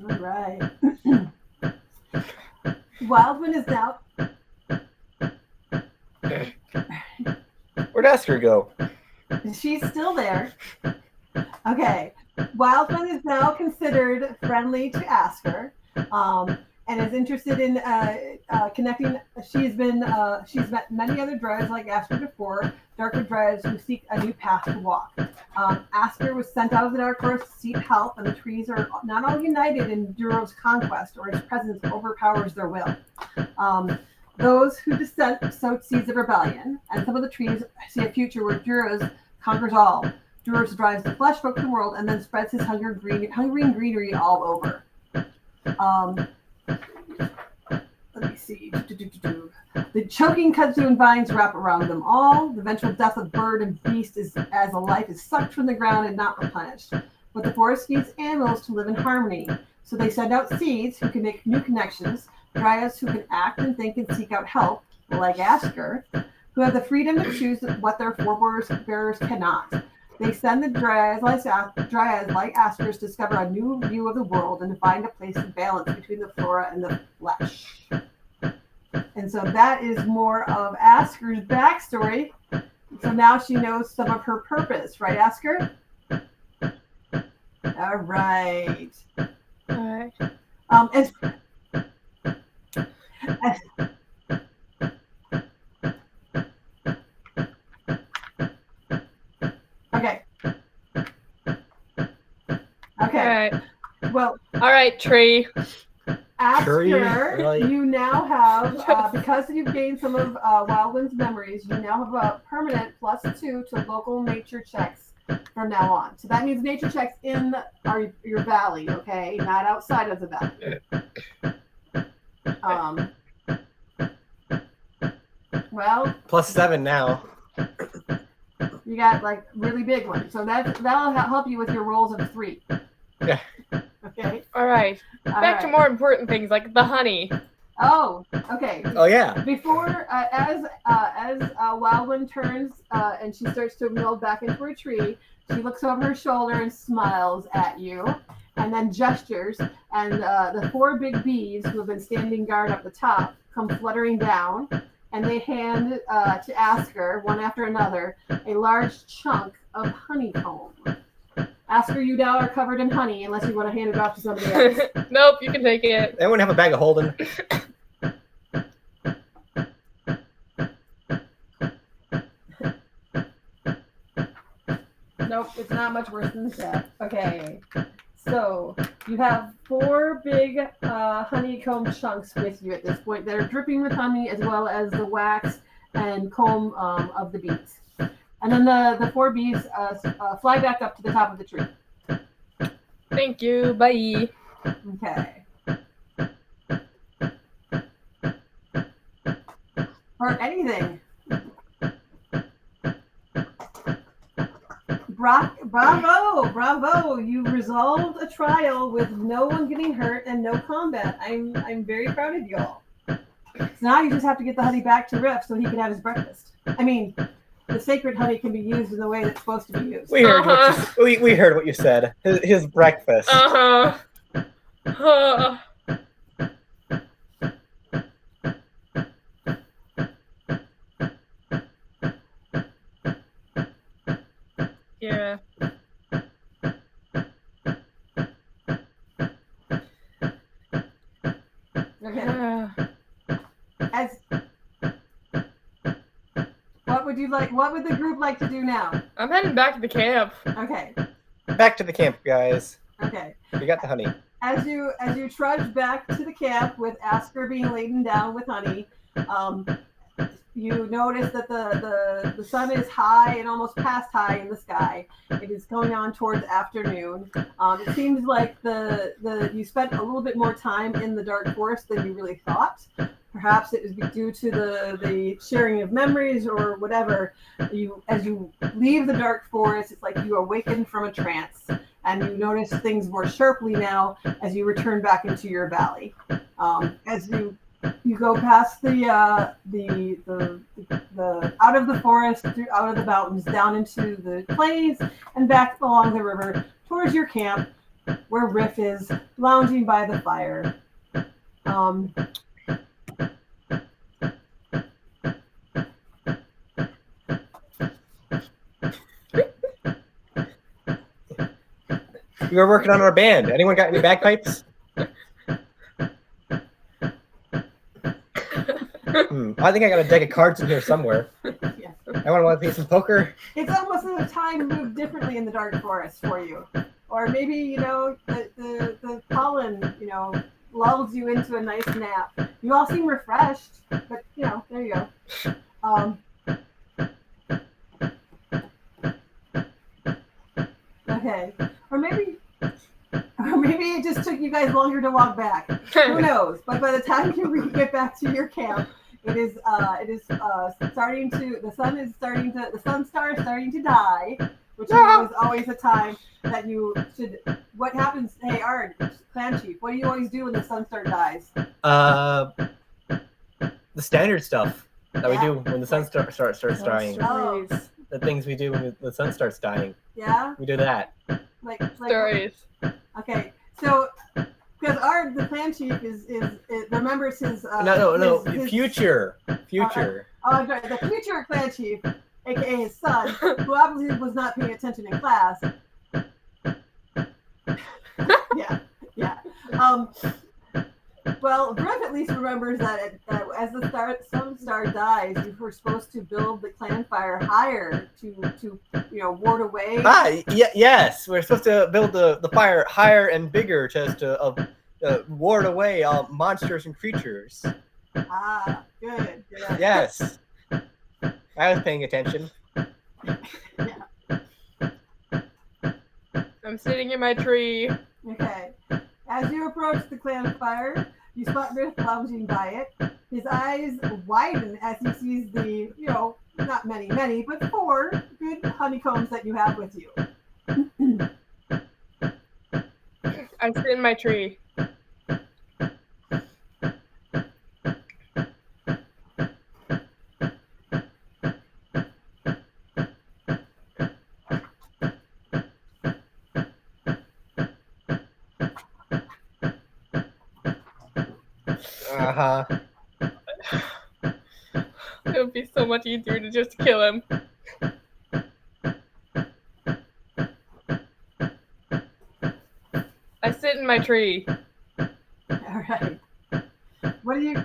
All right. Wildman is now. Where'd Asker go? She's still there. Okay. Wildman is now considered friendly to Asker, and is interested in connecting. She's met many other droids like Asker before, darker droids who seek a new path to walk. Asker was sent out of the Dark Forest to seek help, and the trees are not all united in Duro's conquest, or his presence overpowers their will. Those who dissent sow seeds of rebellion, and some of the trees see a future where Duros conquers all. Duros drives the flesh folk of the world and then spreads his hungry and greenery all over. Let me see. The choking kudzu and vines wrap around them all. The eventual death of bird and beast is as a life is sucked from the ground and not replenished. But the forest needs animals to live in harmony. So they send out seeds who can make new connections, dryads who can act and think and seek out help, like Asker, who have the freedom to choose what their forebearers cannot. They send the dryads like Asker's to discover a new view of the world and to find a place of balance between the flora and the flesh. And so that is more of Asker's backstory. So now she knows some of her purpose, right, Asker? All right. Alright. Okay. Alright. Well, Alright, tree. Asker, Really? you now have, because you've gained some of Wildland's memories, you now have a permanent +2 to local nature checks from now on. So that means nature checks in your valley, okay? Not outside of the valley. Well, +7 now. you got like really big ones. So that'll help you with your rolls of 3. Yeah. Okay. Alright. Back to more important things like the honey. Oh, okay. Oh yeah. Before, as Wildland turns and she starts to meld back into her tree, she looks over her shoulder and smiles at you, and then gestures, and the 4 big bees who have been standing guard up the top come fluttering down, and they hand to Asker, one after another, a large chunk of honeycomb. Asker, you now are covered in honey, unless you want to hand it off to somebody else. Nope, you can take it. Anyone have a bag of holding? Nope, it's not much worse than that. Okay, so you have 4 big honeycomb chunks with you at this point that are dripping with honey, as well as the wax and comb of the bees. And then the 4 bees fly back up to the top of the tree. Thank you. Bye. Okay. Or anything. Bravo! You resolved a trial with no one getting hurt and no combat. I'm very proud of you all. So now you just have to get the honey back to Riff so he can have his breakfast. I mean, the sacred honey can be used in the way that's supposed to be used. We heard what you said. His breakfast. Yeah. Okay. would you like? What would the group like to do now? I'm heading back to the camp. Okay. Back to the camp, guys. Okay. We got the honey. As you trudge back to the camp with Asker being laden down with honey, you notice that the sun is high and almost past high in the sky. It is going on towards afternoon. It seems like you spent a little bit more time in the dark forest than you really thought. Perhaps it was due to the sharing of memories or whatever. As you leave the dark forest, it's like you awaken from a trance, and you notice things more sharply now as you return back into your valley. As you go past the out of the forest, out of the mountains, down into the plains, and back along the river towards your camp, where Riff is lounging by the fire. We were working on our band. Anyone got any bagpipes? I think I got a deck of cards in here somewhere. Yeah. I want to play some poker. It's almost as if time moved differently in the dark forest for you. Or maybe, the pollen, lulls you into a nice nap. You all seem refreshed, but, there you go. Okay. Or maybe it just took you guys longer to walk back. Who knows? But by the time you get back to your camp, the sun star is starting to die, which is always a time that you should. What happens? Hey, Ard, clan chief, what do you always do when the sun star dies? The standard stuff that we do when the sun starts dying. Oh, The things we do when the sun starts dying. yeah. We do that. Like Stories. Okay, so because Ard, the clan chief, is remembers his his future. the future clan chief, aka his son, who obviously was not paying attention in class. Yeah. Well, Griff at least remembers that as the sun star dies, you were supposed to build the clan fire higher to ward away. Yes, we're supposed to build the fire higher and bigger just to ward away all monsters and creatures. Ah, good. Yes, I was paying attention. I'm sitting in my tree. Okay. As you approach the clan fire, you spot Riff lounging by it. His eyes widen as he sees the, not many, but 4 good honeycombs that you have with you. I sit in my tree. Uh-huh. It would be so much easier to just kill him. I sit in my tree. All right. What do you...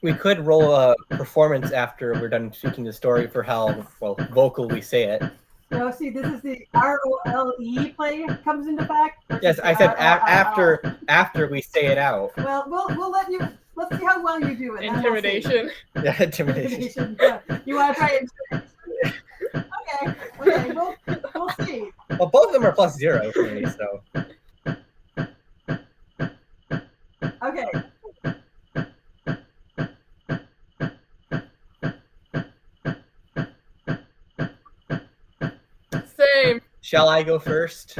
We could roll a performance after we're done speaking the story for how vocal we say it. No, see, this is the ROLE play comes into effect. Yes, I said after we say it out. Well, we'll let you. Let's see how well you do it. then we'll see. Intimidation. Yeah, intimidation. Yeah. You want to try it? Okay, we'll see. Well, both of them are +0 for me, so. Okay. Same. Shall I go first?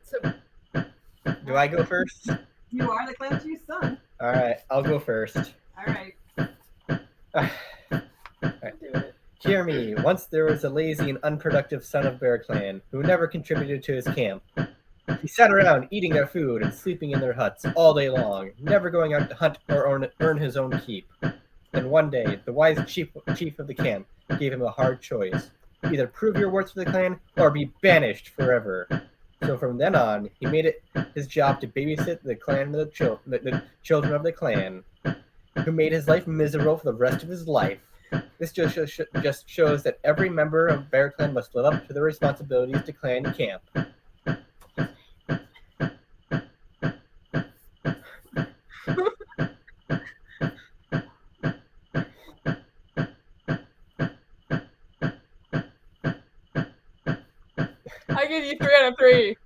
So, Do I go first? You are the clan chief's son. All right, I'll go first. All right. Hear me. Once there was a lazy and unproductive son of Bear Clan who never contributed to his camp. He sat around eating their food and sleeping in their huts all day long, never going out to hunt or earn his own keep. Then one day, the wise chief of the camp gave him a hard choice. Either prove your worth for the clan or be banished forever. So from then on, he made it his job to babysit the children of the clan, who made his life miserable for the rest of his life. This just shows that every member of Bear Clan must live up to their responsibilities to clan camp. I give you 3 out of 3.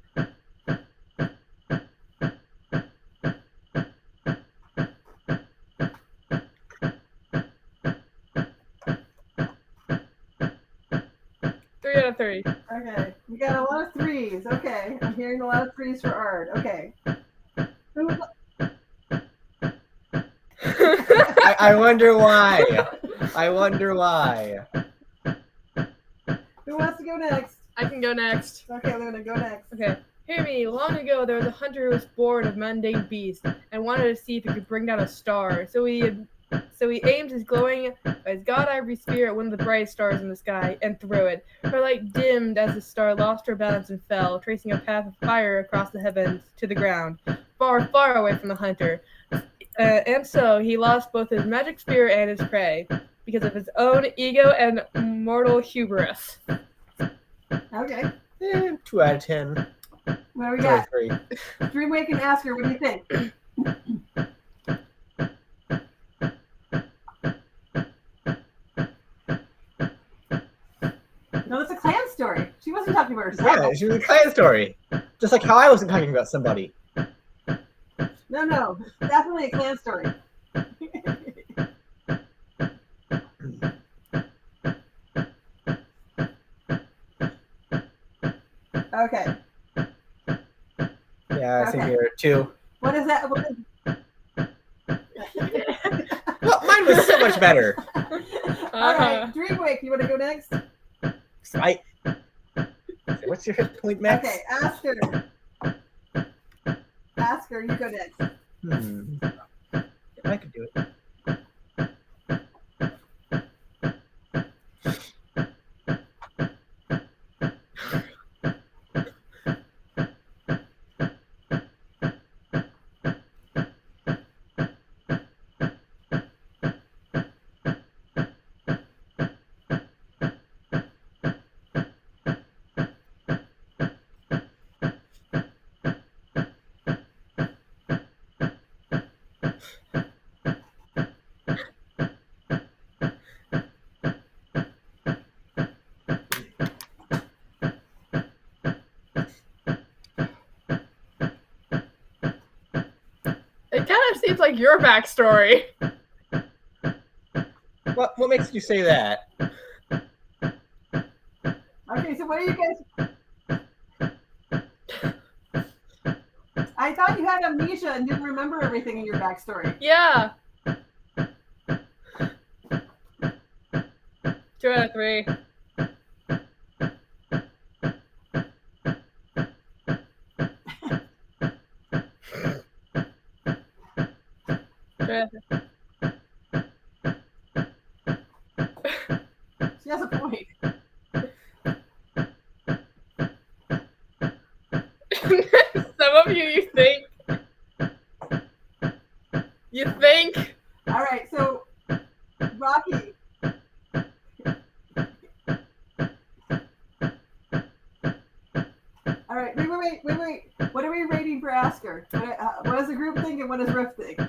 Out of 3. Okay. We got a lot of 3s. Okay. I'm hearing a lot of 3s for Ard. Okay. I wonder why. I wonder why. Who wants to go next? I can go next. Okay, Luna, go next. Okay. Hear me. Long ago, there was a hunter who was bored of mundane beasts and wanted to see if he could bring down a star. So he aimed his glowing, his god-ivory spear at one of the brightest stars in the sky and threw it. Her light dimmed as the star lost her balance and fell, tracing a path of fire across the heavens to the ground, far, far away from the hunter. And so he lost both his magic spear and his prey because of his own ego and mortal hubris. Okay. 2 out of 10. What do we got? 3. Dreamwake and Asker, what do you think? No, it's a clan story. She wasn't talking about herself. Yeah, she was a clan story. Just like how I wasn't talking about somebody. No, it's definitely a clan story. Okay. Yeah, I see Okay. here 2. What is that? What is... Well, mine was so much better. All right, Dreamwake, you want to go next? Right. What's your hit point, Max? Okay, Asker, you go next. I could do it. It kind of seems like your backstory. What makes you say that? Okay, so what are you guys... I thought you had amnesia and didn't remember everything in your backstory. Yeah. 2 out of 3. She has a point. Some of you think. You think. All right, so Rocky. All right, wait. What are we rating for Asker? What does the group think and what does Riff think?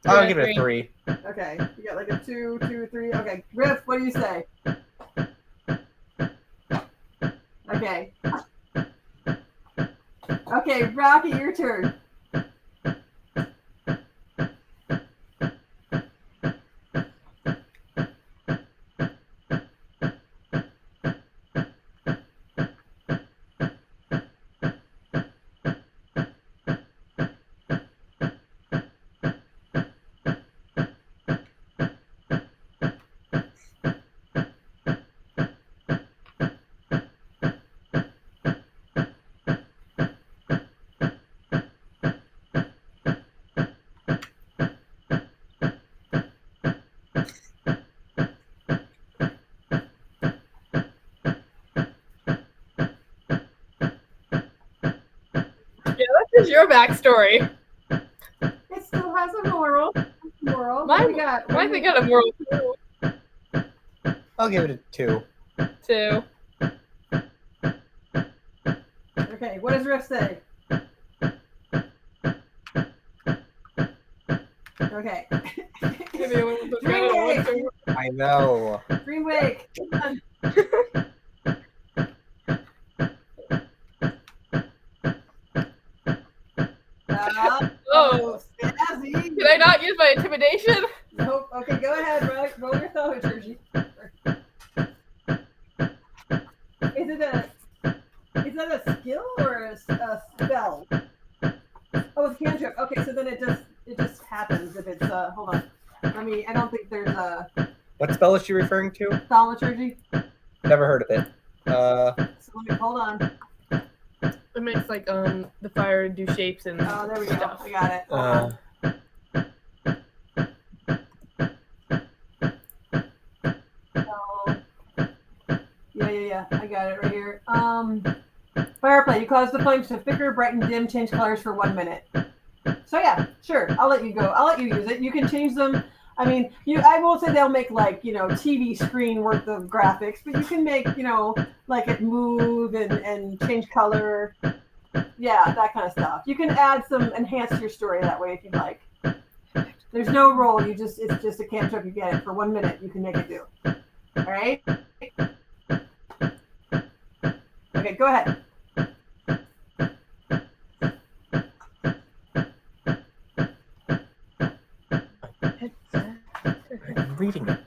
I'll give it a 3. Okay, you got like a 2, 3. Okay, Riff, what do you say? Okay. Okay, Rocky, your turn. What is your backstory? It still has a moral. What Mine, do we got? mine they got a moral too. I'll give it a 2. Too. Okay, what does Riff say? Okay. Maybe I wouldn't put Green that Wake. on. I know. Green Wake. Oh, Snazzy. can I not use my intimidation? Nope. Okay, go ahead. Roll your thaumaturgy. Is that a skill or a spell? Oh, it's a cantrip. Okay, so then it just happens if it's hold on. I don't think there's a What spell is she referring to? thaumaturgy. Never heard of it. So let me hold on. It makes like the fire do shapes and Oh, there we go. stuff. I got it. Hold on. Yeah. I got it right here. Fireplay. You cause the flames to flicker, brighten, dim, change colors for 1 minute. So yeah, sure. I'll let you go. I'll let you use it. You can change them. I won't say they'll make like, TV screen worth of graphics, but you can make, like it move and change color. Yeah, that kind of stuff. You can add enhance your story that way if you'd like. There's no roll. It's just a cantrip. You get it for 1 minute. You can make it do. All right. Okay, go ahead. I'm reading it.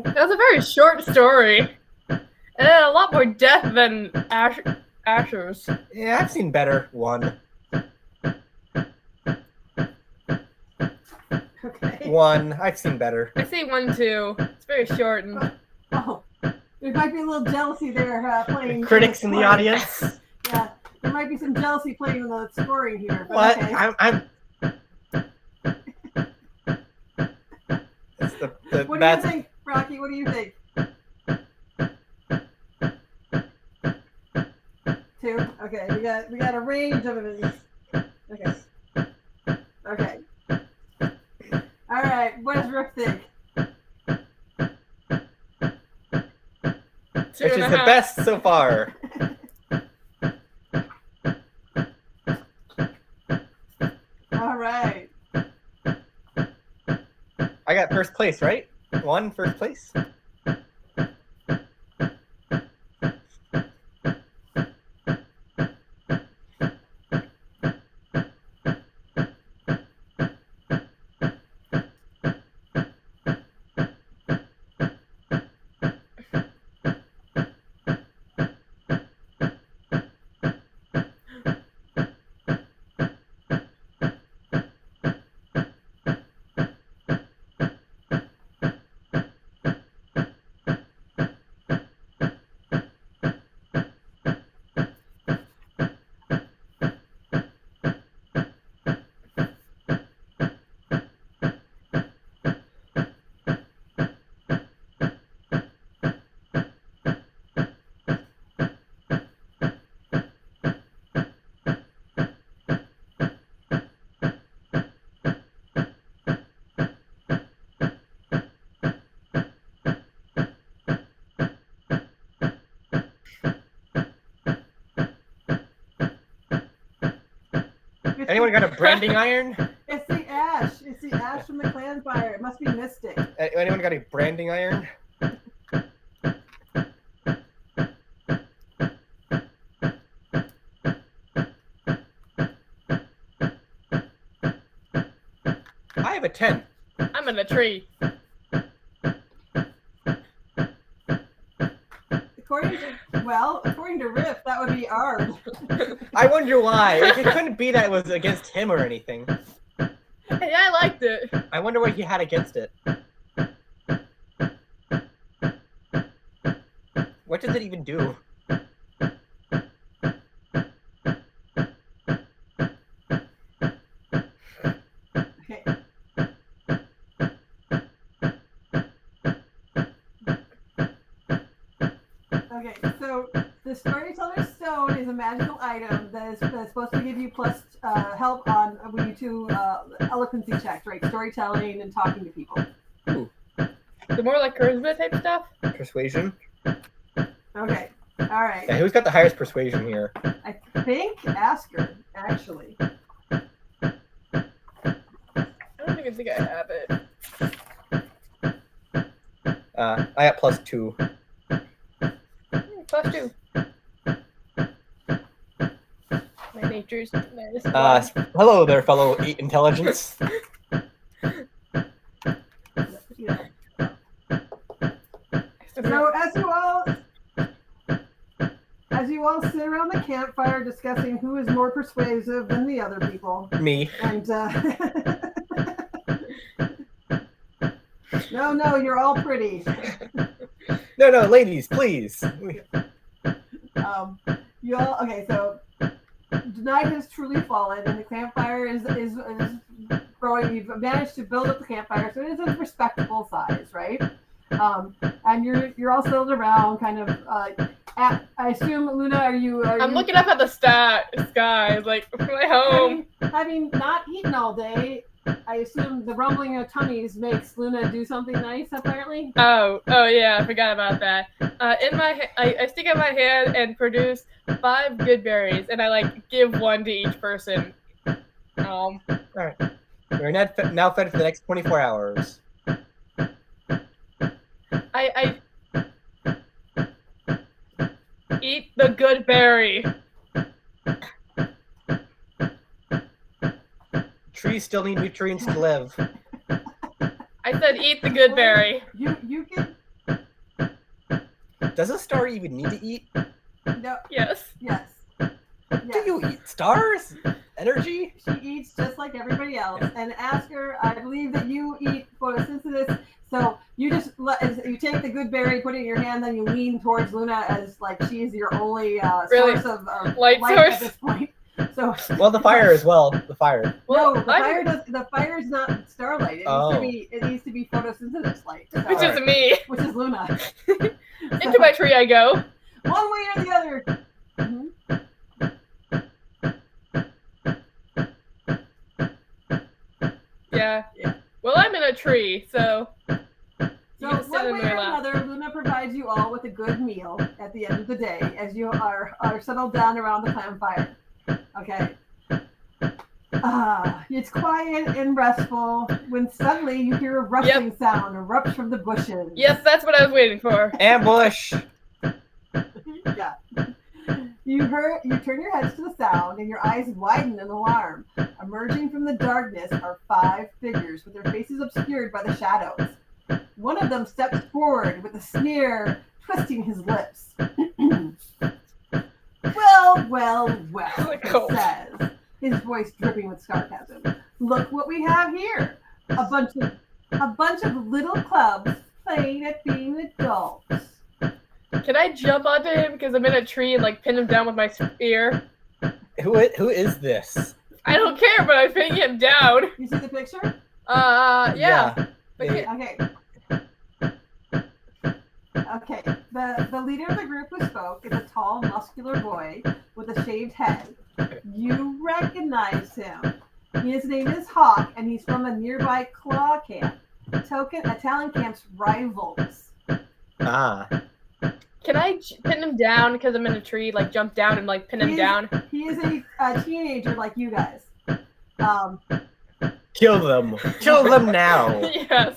That was a very short story. And then a lot more death than Asher's. Yeah, I've seen better. 1. Okay. 1. I've seen better. I say 1, 2. It's very short and Oh, there might be a little jealousy there playing. Critics in the audience. Yeah, there might be some jealousy playing in the scoring here. But What? Okay. I'm. It's the What do bad. you think, Rocky? What do you think? 2. Okay, we got a range of it. Okay. All right. What does Rick think? Which is the best so far. All right. I got first place, right? 1 first place. Anyone got a branding iron? It's the ash. It's the ash from the clan fire. It must be mystic. Anyone got a branding iron? I have a tent. I'm in a tree. According to Riff, that would be Ard. I wonder why. Like, it couldn't be that it was against him or anything. Hey, I liked it. I wonder what he had against it. What does it even do? Okay. Okay, so the Storyteller's Stone is a magical item that is supposed to give you plus help on when you do eloquency checks, right? Storytelling and talking to people. Ooh. The more like charisma type stuff. Persuasion? Okay, all right. Yeah, who's got the highest persuasion here? I think Asker, actually. I don't even think I have it. I got +2. +2. My nature's nice. Hello there, fellow 8 intelligence. So as you all sit around the campfire discussing who is more persuasive than the other people, Me. and no, you're all pretty. No, ladies, please. You all okay? So the night has truly fallen, and the campfire is growing. You've managed to build up the campfire, so it is a respectable size, right? And you're all settled around, kind of. I assume, Luna, I'm looking up at the sky. Like my home. Having not eaten all day, I assume the rumbling of tummies makes Luna do something nice. Apparently. Oh yeah, I forgot about that. I stick out my hand and produce 5 good berries, and I give 1 to each person. All right. We're now fed for the next 24 hours. I eat the good berry. Trees still need nutrients to live. I said eat the good berry. You can. Does a star even need to eat? No. Yes. Yes. Do you eat stars? Energy? She eats just like everybody else. And Asker, I believe that you eat photosynthesis. So you just you take the good berry, put it in your hand, then you lean towards Luna as she is your only source of light source at this point. So well, the fire as well. The fire. No, the fire is not starlight. It needs to be photosynthesis light. So, Which is me. Which is Luna. Into my tree I go. One way or the other. Mm-hmm. Yeah. Well, I'm in a tree, so. So one way or another, Luna provides you all with a good meal at the end of the day as you are settled down around the campfire. Okay. It's quiet and restful when suddenly you hear a rustling sound erupt from the bushes. Yes, that's what I was waiting for. Ambush! Yeah. You turn your heads to the sound and your eyes widen in alarm. Emerging from the darkness are 5 figures with their faces obscured by the shadows. One of them steps forward with a sneer, twisting his lips. Well, he says, his voice dripping with sarcasm. Look what we have here. A bunch of little clubs playing at being adults. Can I jump onto him because I'm in a tree and pin him down with my spear? Who is this? I don't care, but I'm pinning him down. You see the picture? Yeah. Okay. Okay. The leader of the group who spoke is a tall, muscular boy with a shaved head. You recognize him. His name is Hawk, and he's from a nearby Claw camp. Talon camp's rivals. Can I pin him down because I'm in a tree? Jump down and pin him down? He is a teenager like you guys. Kill them. Kill them now. Yes.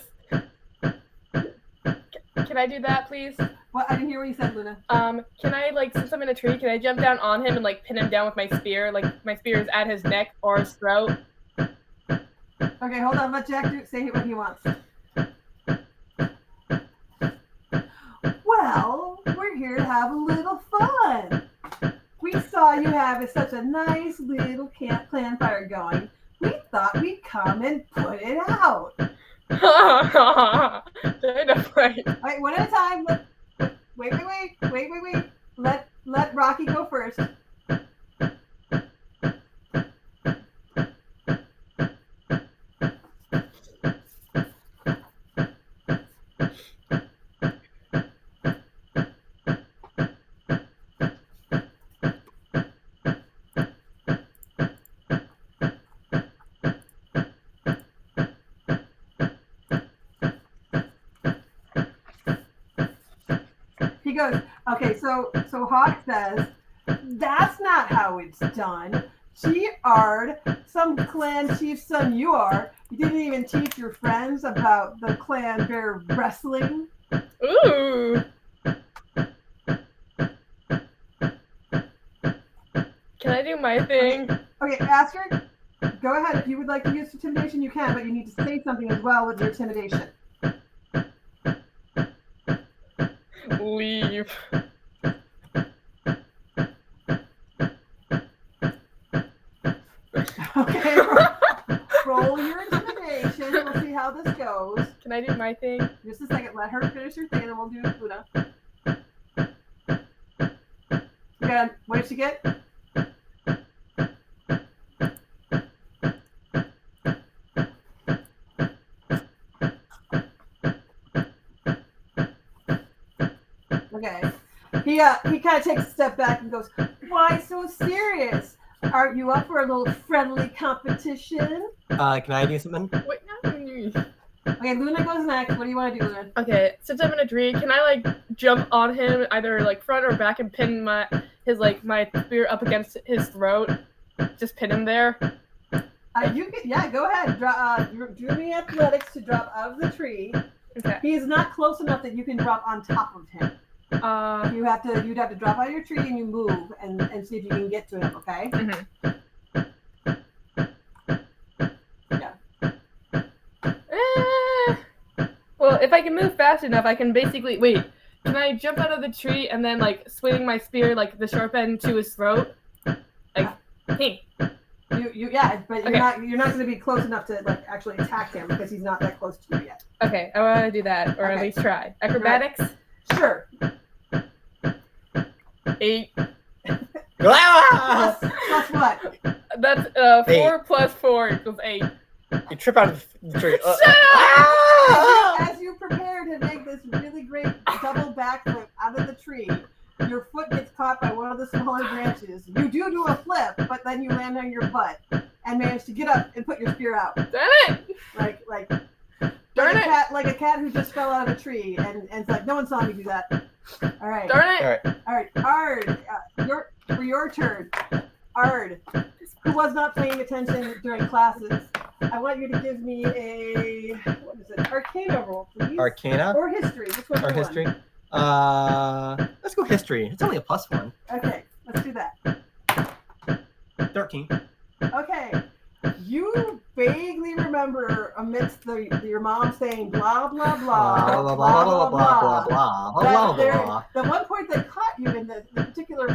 Can I do that, please? What? I didn't hear what you said, Luna. Can I, like, since I'm in a tree, can I jump down on him and, like, pin him down with my spear? Like, my spear is at his neck or his throat. Okay, hold on. Let Jack say what he wants. Well, we're here to have a little fun. We saw you having such a nice little clan fire going. We thought we'd come and put it out. Dynamite. All right, one at a time. Wait. Let Rocky go first. He goes, okay, so Hawk says, that's not how it's done. G-Ard, some clan chief's son you are. You didn't even teach your friends about the clan bear wrestling. Ooh. Can I do my thing? Okay, Asker, go ahead. If you would like to use intimidation, you can, but you need to say something as well with your intimidation. Leave. Okay, roll your intimidation. We'll see how this goes. Can I do my thing? Just a second. Let her finish her thing, and then we'll do Luna. You got what did she get? Okay. He kind of takes a step back and goes, "Why so serious? Aren't you up for a little friendly competition?" Can I do something? Wait, no. Okay, Luna goes next. What do you want to do, Luna? Okay, since I'm in a tree, can I, like, jump on him either, like, front or back and pin my spear up against his throat? Just pin him there? Go ahead. Do me athletics to drop out of the tree. Okay. He is not close enough that you can drop on top of him. You'd have to drop out of your tree and you move and see if you can get to him. Okay. Mm-hmm. Well, if I can move fast enough, I can basically wait. Can I jump out of the tree and then, like, swing my spear, like, the sharp end to his throat? Like, hey. But Okay. you're not going to be close enough to, like, actually attack him because he's not that close to you yet. Okay, I want to do that, or at Okay. least try. Acrobatics? Sure. 8. Ah! Plus what? That's 4 8. plus 4 equals 8. You trip out of the tree. As you prepare to make this really great double backflip out of the tree, your foot gets caught by one of the smaller branches. You do a flip, but then you land on your butt and manage to get up and put your spear out. Damn it! Like Darn it! like a cat who just fell out of a tree and it's like, no one saw me do that. All right. Darn it! All right. Ard, your turn. Ard, who was not paying attention during classes, I want you to give me a, what is it, Arcana roll, please. Arcana Or history. Which one? or history? Let's go history. It's only a +1. Okay, let's do that. 13. Okay. You vaguely remember amidst your mom saying blah blah blah Blah blah blah blah blah blah blah blah. The one point that caught you in the particular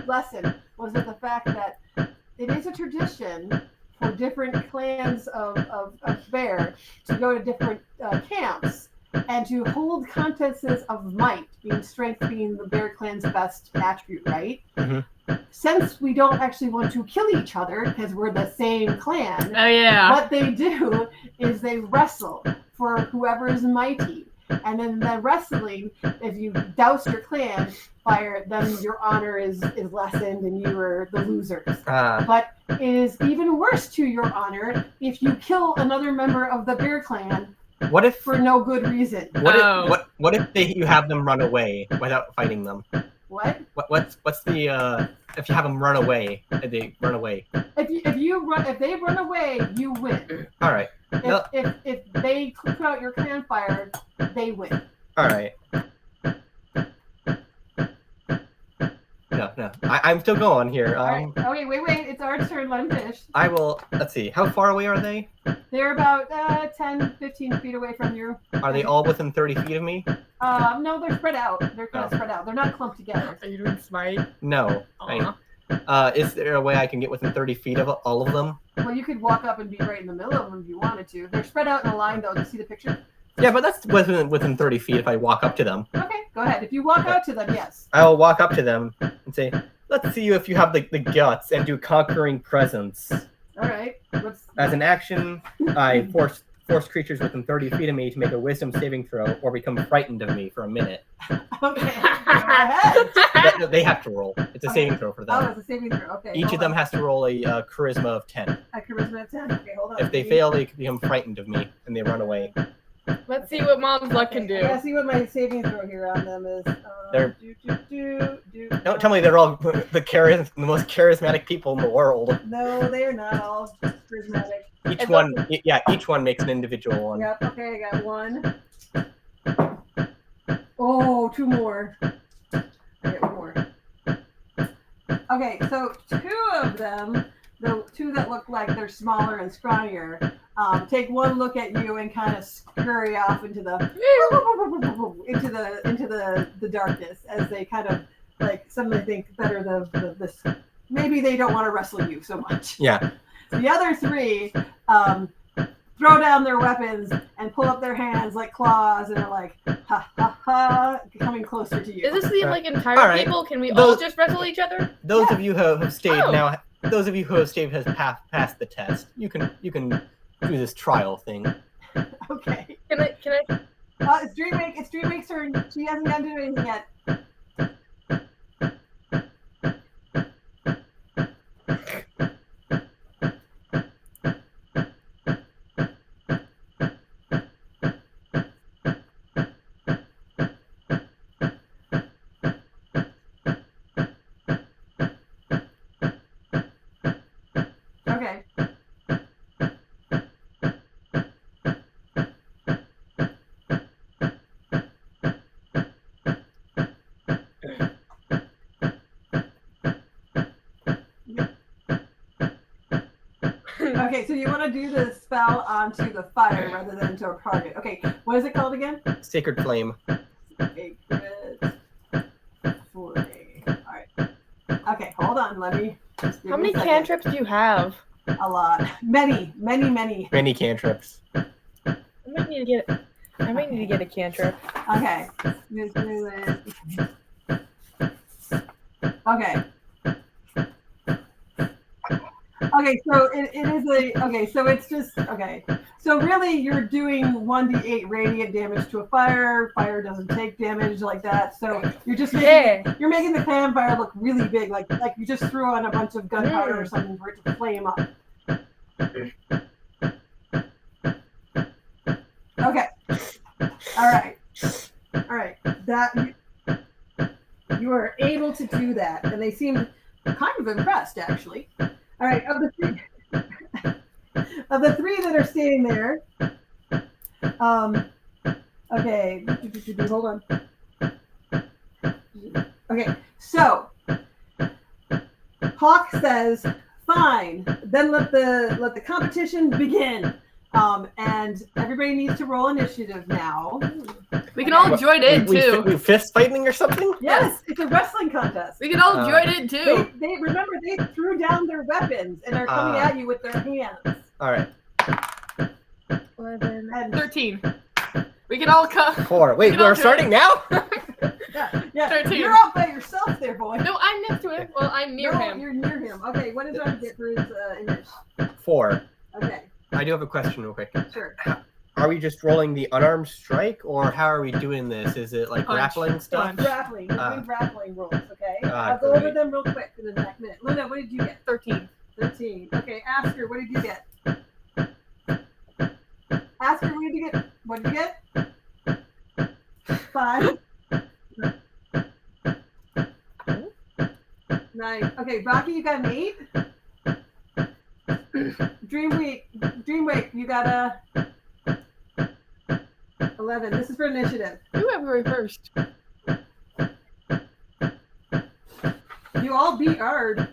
lesson was that the fact that it is a tradition for different clans of bear to go to different camps and to hold contests of might, being strength being the bear clan's best attribute, right? Mm-hmm. Since we don't actually want to kill each other because we're the same clan, Oh, yeah. what they do is they wrestle for whoever is mighty. And then the wrestling, if you douse your clan fire, then your honor is lessened and you are the losers. But it is even worse to your honor if you kill another member of the bear clan What if for no good reason. what if you have them run away without fighting them? What? What's the if you have them run away, if they run away. If they run away, you win. All right. If they put out your campfire, they win. All right. No. I'm still going here. All right. Okay, wait. It's our turn. Let them finish. I will. Let's see. How far away are they? They're about 10, 15 feet away from you. Are they all within 30 feet of me? No, they're spread out. They're kind of spread out. They're not clumped together. Are you doing smite? No. Is there a way I can get within 30 feet of all of them? Well, you could walk up and be right in the middle of them if you wanted to. They're spread out in a line, though. Do you see the picture? Yeah, but that's within 30 feet if I walk up to them. Okay, go ahead. If you walk out to them, yes. I will walk up to them and say, let's see if you have the guts and do conquering presence. All right. As an action, I force creatures within 30 feet of me to make a wisdom saving throw or become frightened of me for a minute. Okay, go ahead. They have to roll. It's a saving throw for them. Oh, it's a saving throw. Okay. Each of them has to roll a charisma of 10. A charisma of 10. Okay, hold on. If they fail, they can become frightened of me and they run away. Let's see what Mom's luck can do. Yeah, see what my saving throw here on them is. Don't tell me they're all the most charismatic people in the world. No, they are not all charismatic. Each one makes an individual one. Yep, okay, I got one. Oh, two more. I get one more. Okay, so two of them, the two that look like they're smaller and scrawnier, take one look at you and kind of scurry off into the darkness as they kind of like suddenly think better the maybe they don't want to wrestle you so much. Yeah. The other three throw down their weapons and pull up their hands like claws and are like ha ha ha, coming closer to you. Is this the entire people? Can we all just wrestle each other? Those of you who have stayed now, those of you who have stayed has passed the test. You can do this trial thing. Okay. Can I? It's Dreamwake's turn. She hasn't gotten to do anything yet. Okay. Okay, so you want to do the spell onto the fire rather than into a target. Okay, what is it called again? Sacred Flame. Sacred Flame. Alright. Okay, hold on, let me just give How me many a second. cantrips do you have? A lot. Many. Many cantrips. I might need to get a cantrip. Okay. Okay. Okay, so it's just, okay. So really you're doing 1d8 radiant damage to a fire. Fire doesn't take damage like that. So you're just you're making the campfire look really big, like you just threw on a bunch of gunpowder or something for it to flame up. Okay. All right. That you are able to do that, and they seem kind of impressed, actually. All right, of the three that are standing there, okay, hold on. Okay, so Hawk says, "Fine, then let the competition begin." And everybody needs to roll initiative now. We can all join in too. We fist fighting or something? Yes, it's a wrestling contest. We can all join in too. They remember they threw down their weapons and are coming at you with their hands. All right. 11 and 13. We can all come. 4. Wait, we're starting now? Yeah. 13. You're all by yourself there, boy. No, I'm next to him. Well, I'm near him. You're near him. Okay, what does that get for his image? 4. Okay, I do have a question real quick. sure. Are we just rolling the unarmed strike, or how are we doing this? Is it like Punch. grappling stuff? Grappling. We're doing grappling rolls, okay? Ah, I'll go over great. them real quick in the next minute. Luna, what did you get? 13. 13. Okay, Asker, what did you get? Asker, what did you get? What did you get? 5. 9. 9. Okay, Rocky, you got an 8. Dreamwake, you got a 11. This is for initiative. You went very first. You all beat Ard.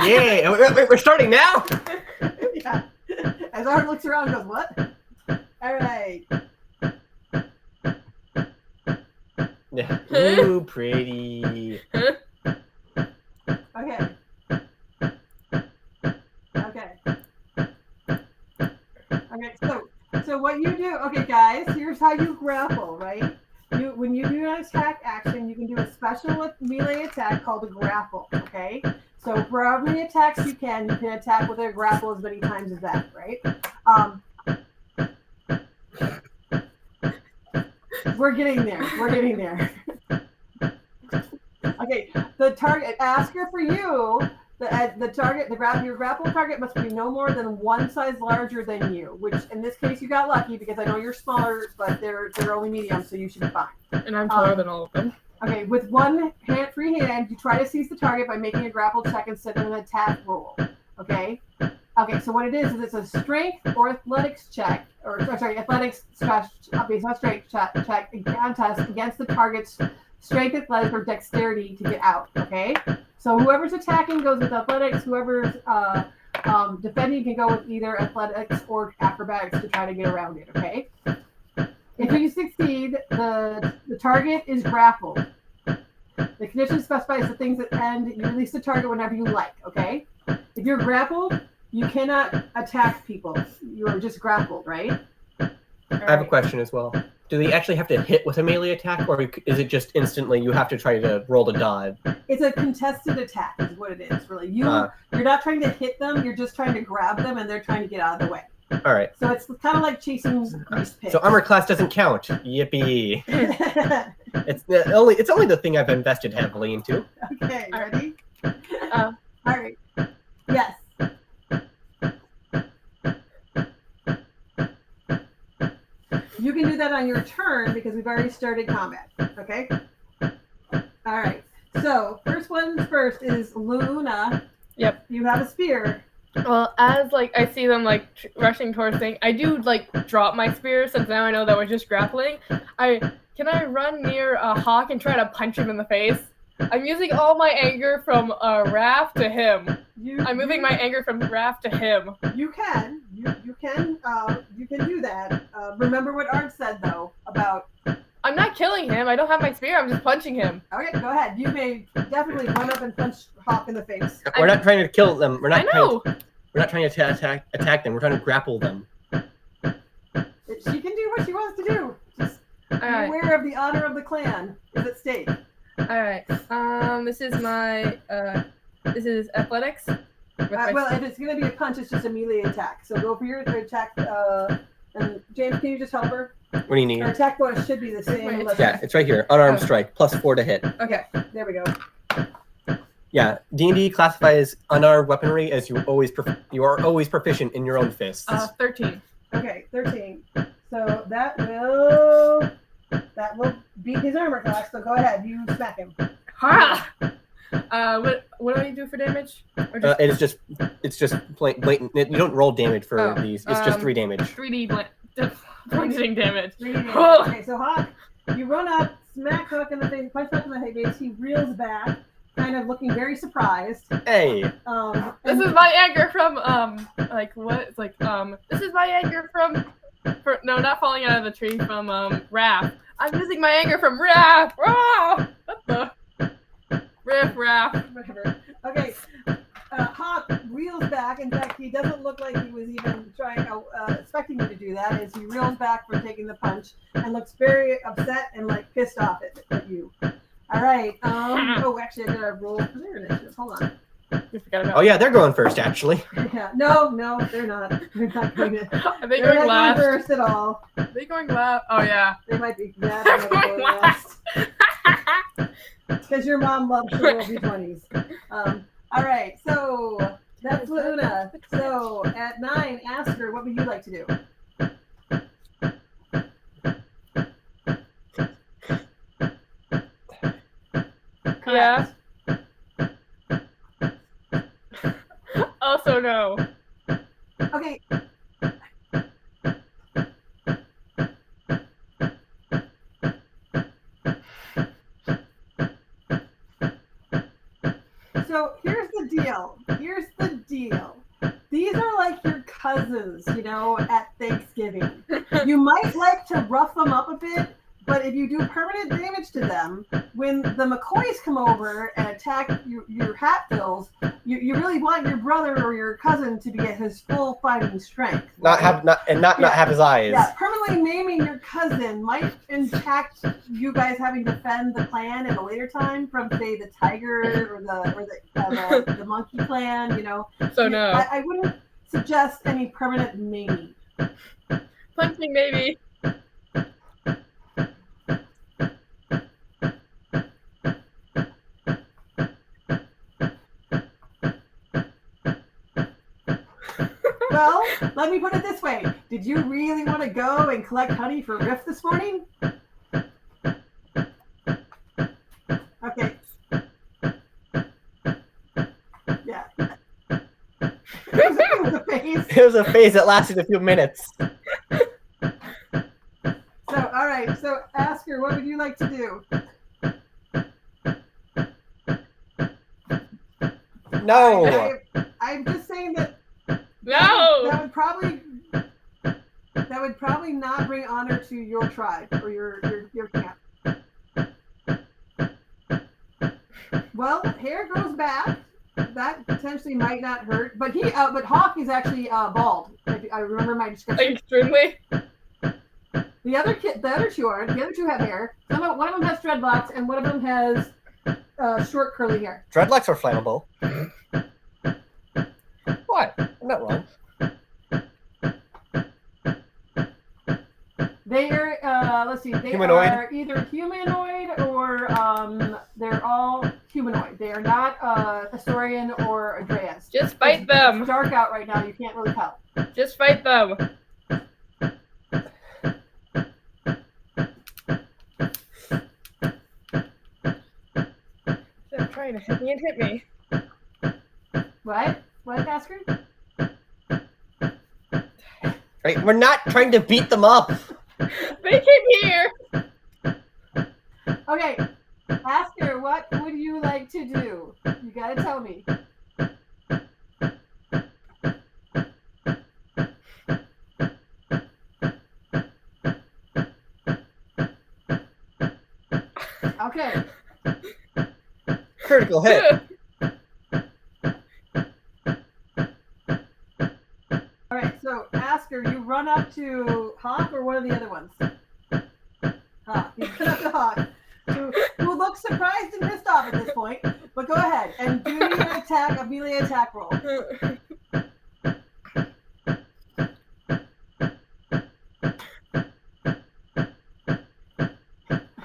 Yay! We're starting now. Yeah. As Ard looks around and goes, what? All right. Yeah. Ooh, pretty. Okay. So what you do, okay, guys, here's how you grapple, right? When you do an attack action, you can do a special melee attack called a grapple, okay? So for how many attacks you can attack with a grapple as many times as that, right? We're getting there. Okay, the target, Asker, for you, your grapple target must be no more than one size larger than you, which in this case you got lucky because I know you're smaller, but they're only medium, so you should be fine. And I'm taller than all of them. Okay, with one free hand, you try to seize the target by making a grapple check instead of an attack roll. Okay? Okay, so what it is it's a strength or athletics check, athletics strength check contest against the target's strength, athletics, or dexterity to get out. Okay? So whoever's attacking goes with athletics. Whoever's defending can go with either athletics or acrobatics to try to get around it. Okay. If you succeed, the target is grappled. The condition specifies the things that end. You release the target whenever you like. Okay. If you're grappled, you cannot attack people. You are just grappled, right? I have a question as well. Do they actually have to hit with a melee attack, or is it just instantly you have to try to roll the dodge? It's a contested attack is what it is, really. You're not trying to hit them, you're just trying to grab them, and they're trying to get out of the way. All right. So it's kind of like chasing grease pigs. So armor class doesn't count. Yippee. It's only the thing I've invested heavily into. Okay, ready? All right. Yes. You can do that on your turn because we've already started combat. Okay? All right. So, first one's first is Luna. Yep. You have a spear. Well, as I see them rushing towards thing, I do drop my spear since now I know that we're just grappling. Can I run near Hawk and try to punch him in the face? I'm using all my anger from Raph to him. I'm moving my anger from Raph to him. You can. You can do that. Remember what Art said though about. I'm not killing him. I don't have my spear. I'm just punching him. Okay, go ahead. You may definitely run up and punch Hawk in the face. We're not trying to kill them. We're not trying to attack them. We're trying to grapple them. She can do what she wants to do. Just be aware of the honor of the clan is at stake. All right. This is athletics. Well, if it's going to be a punch, it's just a melee attack. So go for your attack. And James, can you just help her? What do you need? Her attack bonus should be the same. Yeah, it's right here. Unarmed strike, +4 to hit. Okay. There we go. Yeah, D&D classifies unarmed weaponry as you are always proficient in your own fists. 13. Okay, 13. So that will beat his armor class. So go ahead, you smack him. Ha! What do I do for damage? It's just blatant. You don't roll damage for these. It's just 3 damage. 3D bludgeoning damage. 3D damage. Okay, so Hawk, you run up, smack Hawk in the face, punch Hawk in the face. He reels back, kind of looking very surprised. Hey. This is my anger from this is my anger from not falling out of the tree from Raph. I'm using my anger from Raph. Oh, what the? Raph. Whatever. Okay. Hawk reels back. In fact, he doesn't look like he was even expecting you to do that, as he reels back from taking the punch and looks very upset and pissed off at you. All right. Actually, I gotta roll for their initiative. Hold on. You forgot about. Oh yeah, they're going first actually. Yeah. No, they're not. They're not going to. Are they going last? Not first at all. Are they going last? Oh yeah. They might be. Yeah, they might be going last. Because your mom loves to roll d20s. All right, so that's Luna. So at 9, Asker, what would you like to do? Yeah. Oh no. Okay. So here's the deal. These are like your cousins, at Thanksgiving. You might like to rough them up a bit, but if you do permanent damage to them, when the McCoys come over and attack your Hatfields, you really want your brother or your cousin to be at his full fighting strength. Not have his eyes. Yeah, permanently maiming your cousin might impact you guys having to defend the clan at a later time from, say, the tiger or the monkey clan. So no. I wouldn't suggest any permanent maiming. Punching maybe. Well, let me put it this way. Did you really want to go and collect honey for Riff this morning? Okay. Yeah. It was a phase. It was a phase that lasted a few minutes. So, all right. So, Asker, what would you like to do? No. I'm just saying that No. that would probably not bring honor to your tribe or your camp. Well, hair grows back. That potentially might not hurt, but but Hawk is actually bald. If I remember my description. Extremely. The other two have hair. One of them has dreadlocks, and one of them has short curly hair. Dreadlocks are flammable. What? I'm not wrong. They are, let's see, they Humanoid? are either humanoid or they're all humanoid. They are not Historian or Andreas. Just fight them. It's dark out right now. You can't really tell. Just fight them. They're trying to hit me. What? What, Asker? Right, we're not trying to beat them up. They came here. Okay, Asker, what would you like to do? You gotta tell me. Okay. Critical hit. All right, so Asker, you run up to Hawk or one of the other ones? Hawk. You run up to Hawk, who looks surprised and pissed off at this point. But go ahead and do a melee attack roll.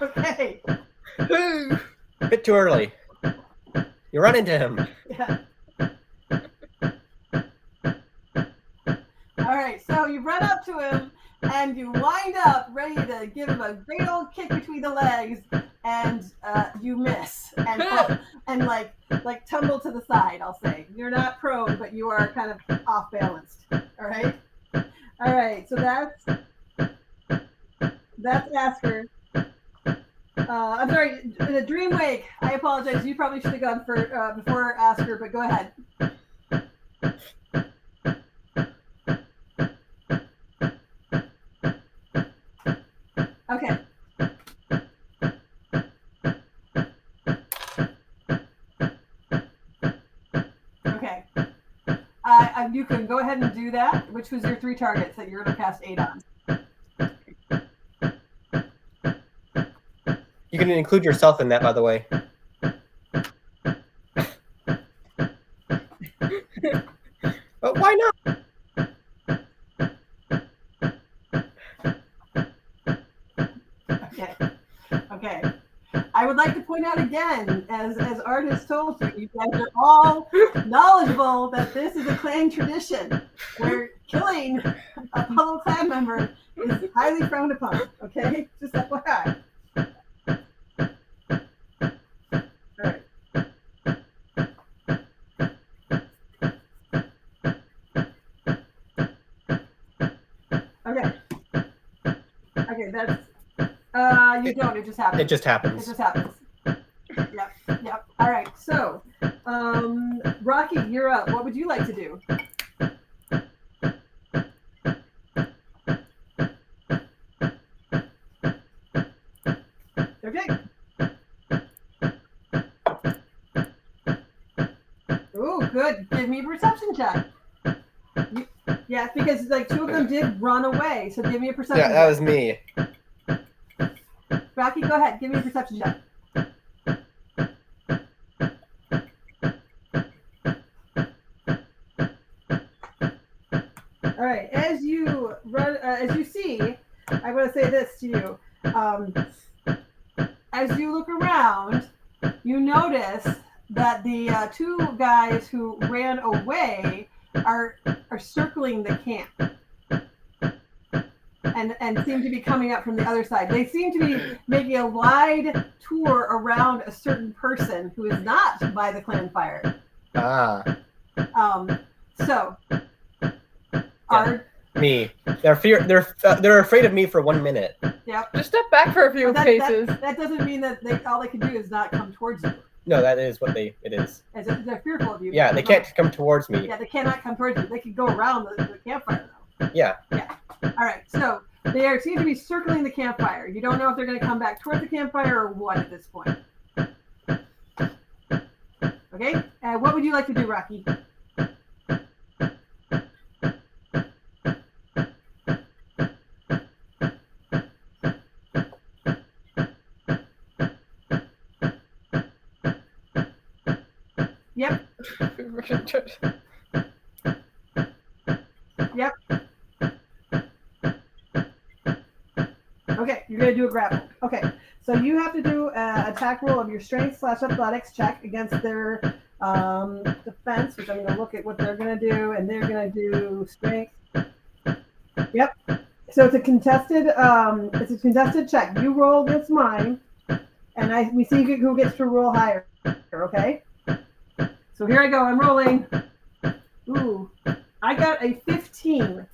Okay. A bit too early. You run into him. Yeah. All right, so you run up to him and you wind up ready to give him a great old kick between the legs, and you miss and like tumble to the side. I'll say you're not prone, but you are kind of off balanced. All right. So that's Asker. I'm sorry, the Dream Wake. I apologize. You probably should have gone for before Asker, but go ahead. Okay. Okay. You can go ahead and do that. Which was your 3 targets that you're going to cast 8 on? You can include yourself in that, by the way. But why not? Okay. I would like to point out again, as Art has told you, you guys are all knowledgeable that this is a clan tradition where killing a fellow clan member is highly frowned upon. Okay? Just FYI. that's you don't. It just happens. It just It happens. just happens. Yep. All right. So, Rocky, you're up. What would you like to do? Okay. Oh, good. Give me a perception check. Yeah, because like two of them did run away. So give me a perception Yeah, check. that was me. Rocky, go ahead. Give me a perception check. All right. As you run, as you see, I want to say this to you. As you look around, you notice that the two guys who ran away are circling the camp. And seem to be coming up from the other side. They seem to be making a wide tour around a certain person who is not by the clan fire. Ah, So, me. They're afraid of me for 1 minute. Yep. Just step back for a few paces. That doesn't mean that all they can do is not come towards you. No, that is what it is. As if they're fearful of you. Yeah, they can't come towards me. Yeah, they cannot come towards you. They can go around the campfire though. Yeah. All right, so they seem to be circling the campfire. You don't know if they're going to come back towards the campfire or what at this point. Okay, what would you like to do, Rocky? Yep. Yep. Okay, you're going to do a grapple. Okay, so you have to do an attack roll of your strength/athletics check against their defense, which I'm going to look at what they're going to do, and they're going to do strength. Yep. So it's a contested check. You roll against mine, and we see who gets to roll higher. Okay. So here I go. I'm rolling. Ooh, I got a 15.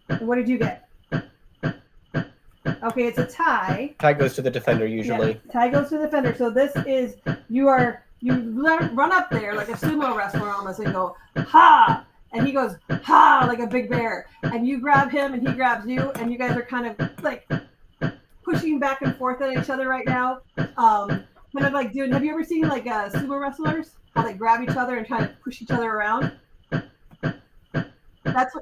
And what did you get? Okay, it's a tie. Tie goes to the defender usually. Yeah, tie goes to the defender. So this is you run up there like a sumo wrestler almost and go ha, and he goes ha like a big bear, and you grab him and he grabs you, and you guys are kind of like pushing back and forth at each other right now. Kind of like have you ever seen like sumo wrestlers? How they grab each other and try to push each other around? That's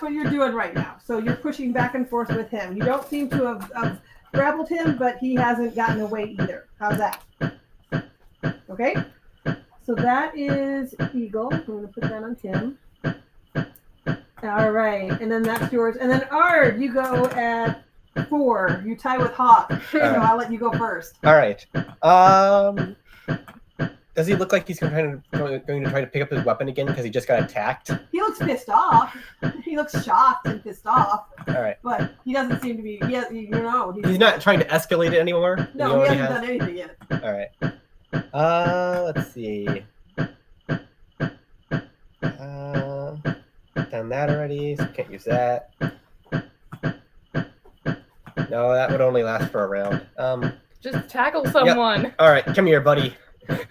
what you're doing right now. So you're pushing back and forth with him. You don't seem to have grappled him, but he hasn't gotten away either. How's that? Okay. So that is Eagle. I'm going to put that on Tim. All right, and then that's yours. And then Ard, you go at 4. You tie with Hawk. So I'll let you go first. All right. Does he look like he's going to try to pick up his weapon again because he just got attacked? He looks pissed off. He looks shocked and pissed off. All right. But he doesn't seem to be. He's not trying to escalate it anymore. No, he hasn't done anything yet. All right. Let's see. Done that already, so can't use that. No, that would only last for a round. Just tackle someone. Yep. All right, come here, buddy.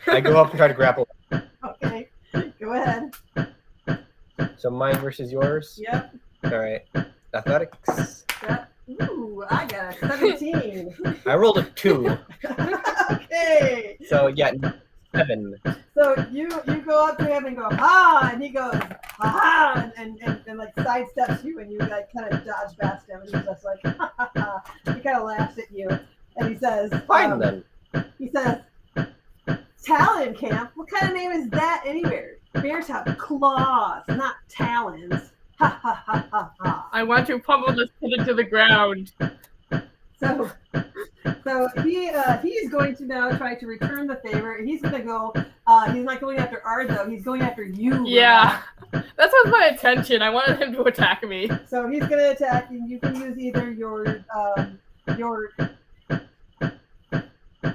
I go up and try to grapple. Okay, go ahead. So mine versus yours? Yep. All right. Athletics. Yep. Ooh, I got a 17. I rolled a 2. Okay. So, yeah, 7. So you go up to him and go, ha! And he goes, ha! And like sidesteps you, and you like kind of dodge past him, and he's just like, ha ha ha. He kind of laughs at you, and he says, Fine then. He says, Talon Camp? What kind of name is that anywhere? Bears have claws, not talons. Ha ha ha ha ha. I want to pummel this kid to the ground. So he's going to now try to return the favor. He's going to go. He's not going after Ard though. He's going after you. Yeah, that was my intention. I wanted him to attack me. So he's going to attack, and you can use either your.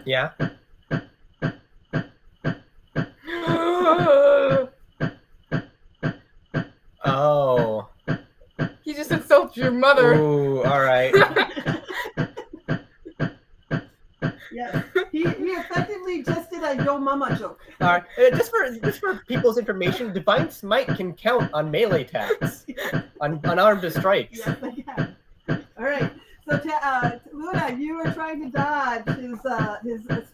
Yeah. Your mother. Ooh, all right. Yes. He effectively just did a yo mama joke. All right. Just for people's information, Divine Smite can count on melee attacks, on unarmed strikes. Yes, I can. All right. So, Luna, you are trying to dodge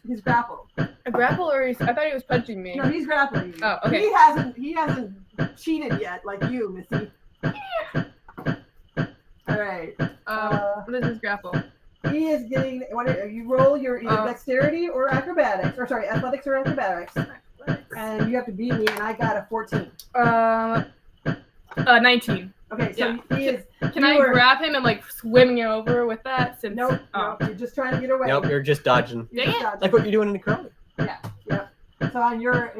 his grapple. A grapple, or I thought he was punching me. No, he's grappling you. Oh, okay. He hasn't cheated yet, like you, Missy. All right. What is his grapple? He is getting. You roll your either dexterity or acrobatics, or sorry, athletics or acrobatics, and you have to beat me. And I got a 14. 19. Okay, so he is. Can I grab him and like swim you over with that? Since Nope, you're just trying to get away. Nope, you're just dodging. You're just dodging. Like what you're doing in the karate. Yeah. So on your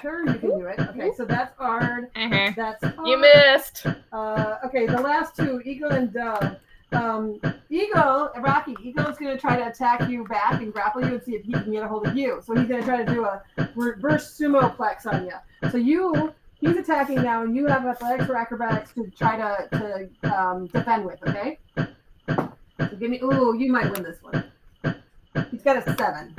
turn, you can do it. Okay, so that's Ard. That's Ard. You missed. Okay, the last two, Eagle and Dove. Eagle's going to try to attack you back and grapple you and see if he can get a hold of you. So he's going to try to do a reverse sumo plex on you. So he's attacking now, and you have athletics or acrobatics to try to defend with, okay? So give me, you might win this one. He's got a 7.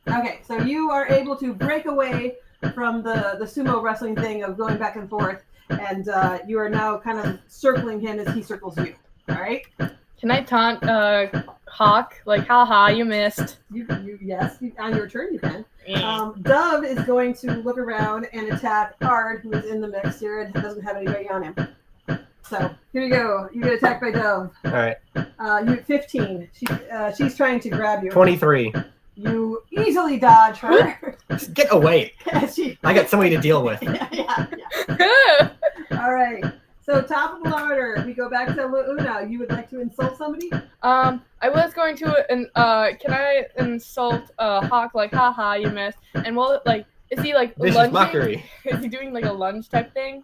Okay, so you are able to break away from the sumo wrestling thing of going back and forth, and you are now kind of circling him as he circles you. All right? Can I taunt Hawk? Like, haha, you missed. Yes, on your turn you can. Dove is going to look around and attack Ard, who is in the mix here and doesn't have anybody on him. So here you go. You get attacked by Dove. All right. You 15. She's trying to grab you. 23. You easily dodge her. Just get away. I got somebody to deal with. Yeah. All right. So top of the order, we go back to Luna. You would like to insult somebody? I was going to, can I insult Hawk, like, haha, you missed? And is he like Vicious lunging? mockery. Is he doing like a lunge type thing?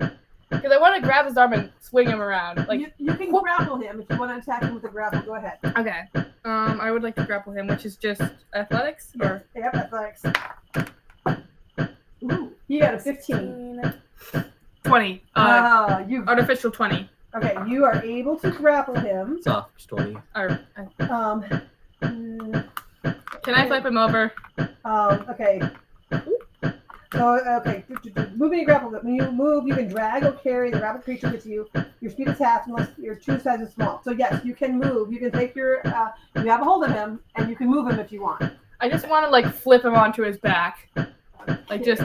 Because I want to grab his arm and swing him around. Like, you can grapple him if you want to attack him with a grapple. Go ahead. Okay. I would like to grapple him, which is just athletics, or Yep, athletics. Ooh, he got a 15. 20. Artificial 20. Okay, you are able to grapple him. Soft story. Or, Can I flip him over? Okay. So, okay. Moving and grapple. When you move, you can drag or carry the rabbit creature with you. Your speed is half unless your true size is small. So yes, you can move. You can take you have a hold of him, and you can move him if you want. I just want to like flip him onto his back. Like just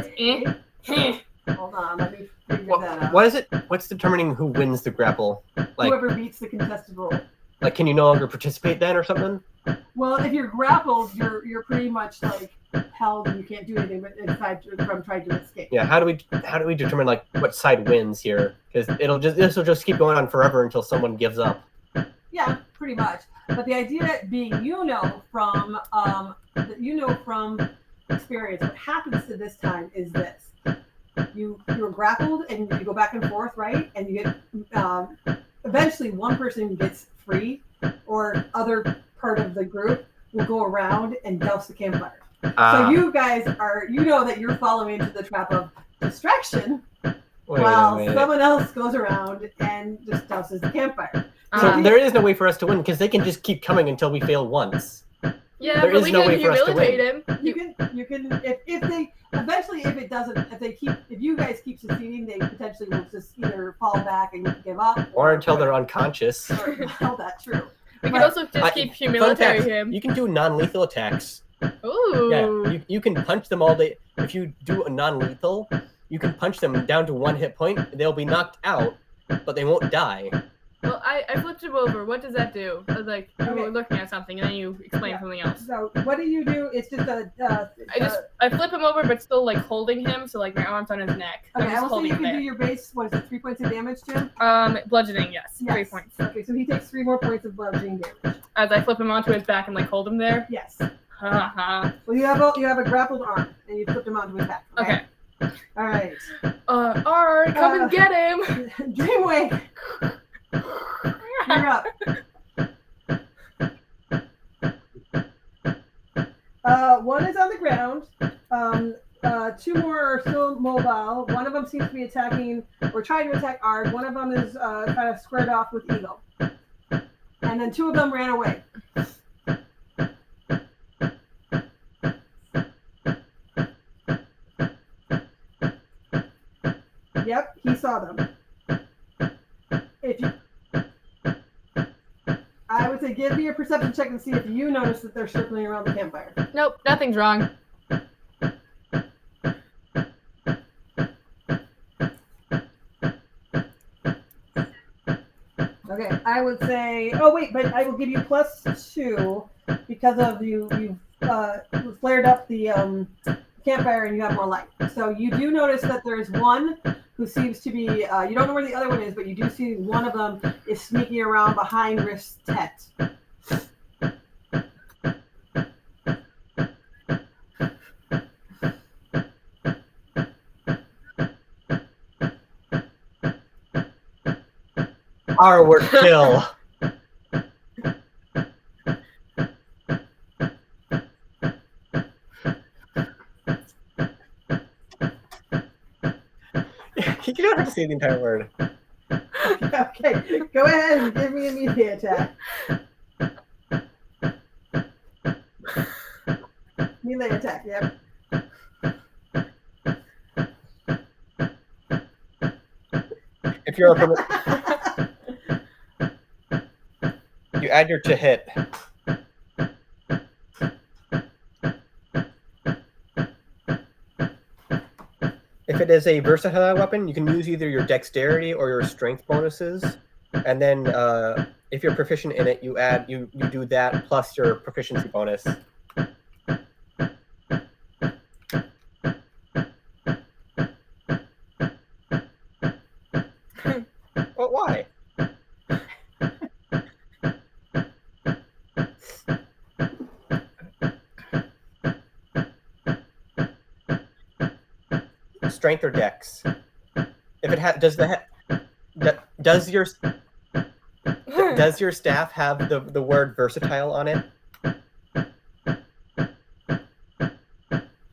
Hold on, let me figure that out. What is it? What's determining who wins the grapple? Like, whoever beats the contested roll. Like, can you no longer participate then, or something? Well, if you're grappled, you're pretty much like held, and you can't do anything but aside from trying to escape. Yeah. How do we determine like what side wins here? Because this will just keep going on forever until someone gives up. Yeah, pretty much. But the idea being, from experience, what happens to this time is this. You're grappled and you go back and forth, right? And you get eventually one person gets free, or other part of the group will go around and douse the campfire. So you guys that you're falling into the trap of distraction while someone else goes around and just douses the campfire. So there is no way for us to win because they can just keep coming until we fail once. Yeah, there but is we no can way for us to win. humiliate him. You can if they eventually if you guys keep succeeding, they potentially will just either fall back and give up, or until they're unconscious. Well, that's true. We can also just keep humiliating him. You can do non-lethal attacks. Ooh. Yeah, you can punch them all day. If you do a non-lethal, you can punch them down to 1 hit point. They'll be knocked out, but they won't die. Well, I flipped him over. What does that do? I was like, you were looking at something, and then you explain something else. So what do you do? It's just I flip him over, but still like holding him, so like my arm's on his neck. Okay, I'm just I will say holding you him can there. do your base. What is it? 3 points of damage to him? Bludgeoning, yes. 3 points. Okay, so he takes 3 more points of bludgeoning damage. As I flip him onto his back and like hold him there. Yes. Haha. Well, you have a grappled arm, and you flipped him onto his back. Okay. All right. Alright, come and get him. Dreamwake. You're up. One is on the ground. 2 more are still mobile. One of them seems to be attacking or trying to attack Arg. One of them is kind of squared off with Eagle. And then 2 of them ran away. Yep, he saw them. If you, I would say give me a perception check and see if you notice that they're circling around the campfire. Nope, nothing's wrong. Okay, I would say. Oh wait, but I will give you +2 because of you flared up the campfire and you have more light. So you do notice that there's one who seems to be. You don't know where the other one is, but you do see one of them is sneaking around behind Rift's tent. Our work kill. You don't have to say the entire word. Okay, go ahead and give me a melee attack. Melee attack, yep. If you're you add your to hit. If it is a versatile weapon, you can use either your dexterity or your strength bonuses, and then if you're proficient in it, you do that plus your proficiency bonus. But why? Strength or dex? If it does your staff have the word versatile on it?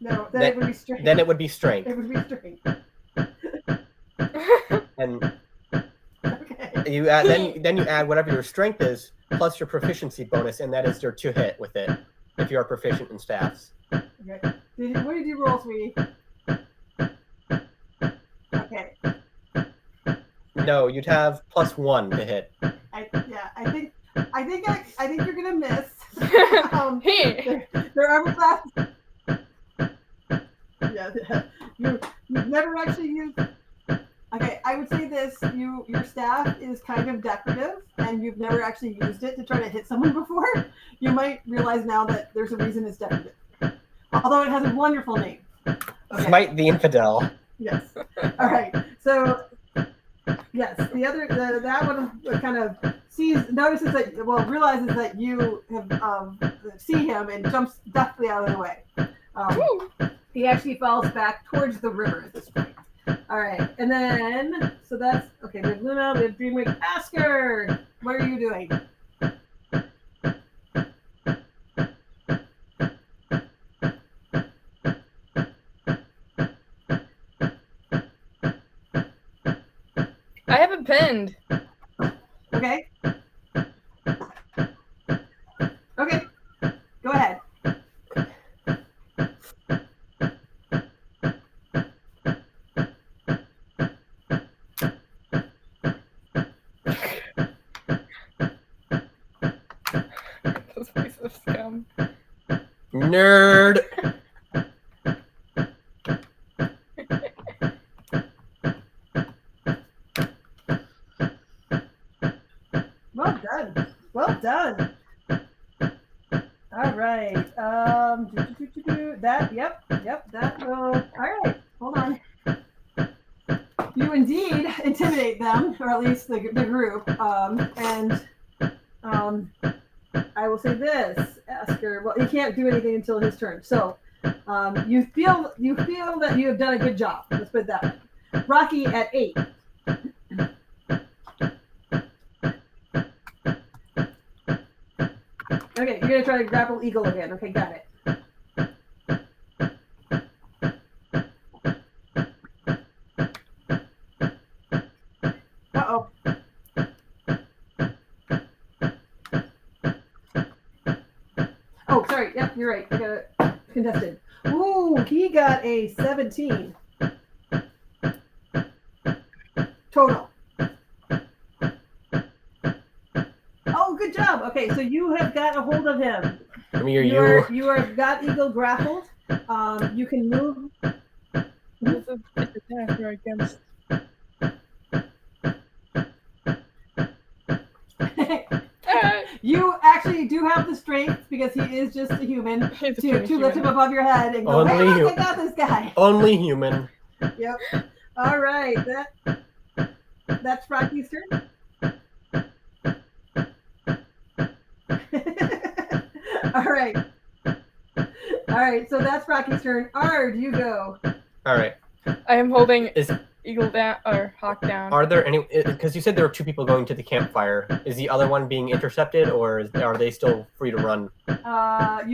No, then it would be strength. Then it would be strength. It would be strength. And Okay. you add then you add whatever your strength is plus your proficiency bonus, and that is your to hit with it if you are proficient in staffs. Okay. What did you roll, sweetie? Okay. No, you'd have +1 to hit. I think you're gonna miss. There are classes. Yeah, you've never actually used. Okay, I would say this: your staff is kind of decorative, and you've never actually used it to try to hit someone before. You might realize now that there's a reason it's decorative, although it has a wonderful name. Okay. Smite the infidel. Yes. All right. So, yes, that one kind of realizes that you have see him and jumps deftly out of the way. He actually falls back towards the river at this point. All right, and then so that's okay. We have Luna, we have Dreamwing. Asker, what are you doing? I have it pinned. Okay. Okay. Go ahead. This piece of scum. Nerd. Well done. Well done. All right. That. Yep. That will. All right. Hold on. You indeed intimidate them, or at least the group. I will say this, Asker. Well, he can't do anything until his turn. So, you feel that you have done a good job. Let's put it that way. Rocky at 8. Okay, you're gonna try to grapple Eagle again. Okay, got it. you're right. You got a contested. Ooh, he got a 17 total. Oh, good job. Okay, so you have got a hold of him. Come here, You are got Eagle grappled. You can move. It's a attack or against. You actually do have the strength because he is just a human He's a to human. lift him above your head and go, Only hey, you. look, I got this guy. Only human. Yep. All right. That's Rocky's turn. All right. All right. So that's Rocky's turn. Ard, you go. All right. I am holding Is Eagle down or Hawk down. Are there any? Because you said there were 2 people going to the campfire. Is the other one being intercepted, or are they still free to run? You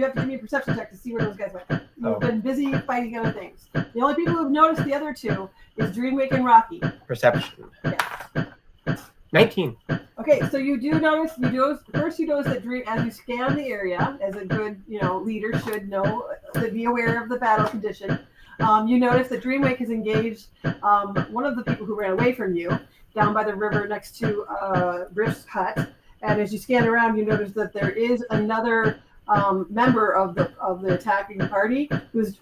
have to give me a perception check to see where those guys went. You've Oh. been busy fighting other things. The only people who've noticed the other 2 is Dreamwake and Rocky. Perception. Yes. 19. Okay, so you do notice. First, you notice that as you scan the area, as a good leader should know, to be aware of the battle condition. You notice that Dreamwake has engaged one of the people who ran away from you down by the river next to Rift's hut. And as you scan around, you notice that there is another member of the attacking party who's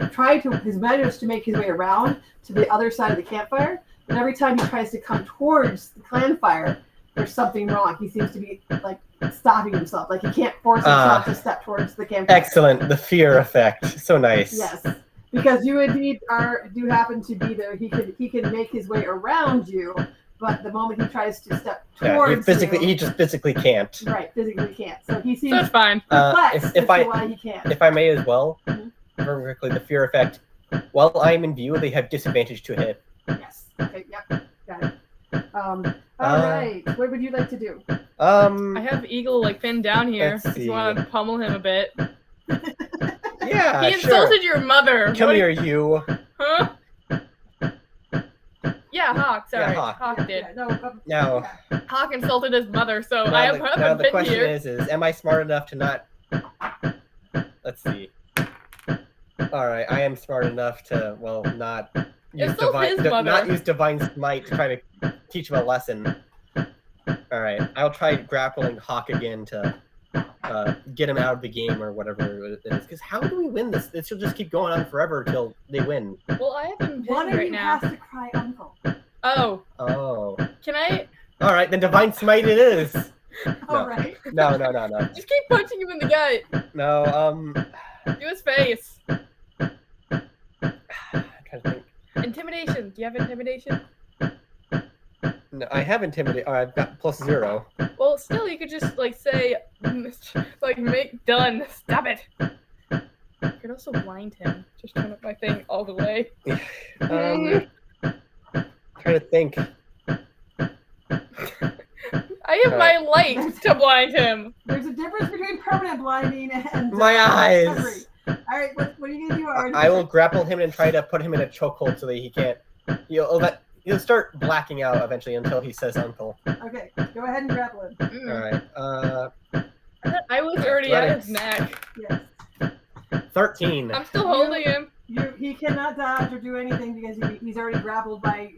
managed to make his way around to the other side of the campfire. And every time he tries to come towards the clan fire, there's something wrong. He seems to be like stopping himself, like he can't force himself to step towards the campfire. Excellent. The fear effect. So nice. Yes. Because you indeed do happen to be there. He can make his way around you, but the moment he tries to step towards he just physically can't. Right, physically can't. So he seems That's fine. perplexed as to why he can't. If I may as well, Mhm. very quickly, the fear effect. While I am in view, they have disadvantage to hit. Yes. Okay. Yep. Got it. All right. What would you like to do? I have Eagle like pinned down here. Let's Just see. want to pummel him a bit. Yeah, He insulted your mother. Come What- here, you. Huh? Yeah, Hawk. Sorry, Yeah, Hawk. did. Yeah, no. Now, Hawk insulted his mother, so I now have the him pinned question here. is, am I smart enough to not? Let's see. All right, I am smart enough to not use Insult his mother. not use divine smite to try to teach him a lesson. All right, I'll try grappling Hawk again to get him out of the game or whatever it is. Because how do we win this? This will just keep going on forever till they win. Well, I have him One pinned of right you now. has to cry uncle. Oh, Oh. can I All right, then divine smite it is. All right. No. just keep punching him in the gut? No. Do his face. I'm trying to think. Intimidation. Do you have intimidation? No, I have intimidate. Oh, I've got +0. Well, still, you could just like say, like, make done. Stop it. I could also blind him. Just turn up my thing all the way. Trying to think. I have my light to blind him. There's a difference between permanent blinding and My eyes. recovery. All right. What are you gonna do, Ard? I will grapple him and try to put him in a chokehold so that he can't. He'll start blacking out eventually until he says uncle. Okay. Go ahead and grapple him. All right. I was already at his neck. Yes. 13. I'm still holding him. He cannot dodge or do anything because he's already grappled by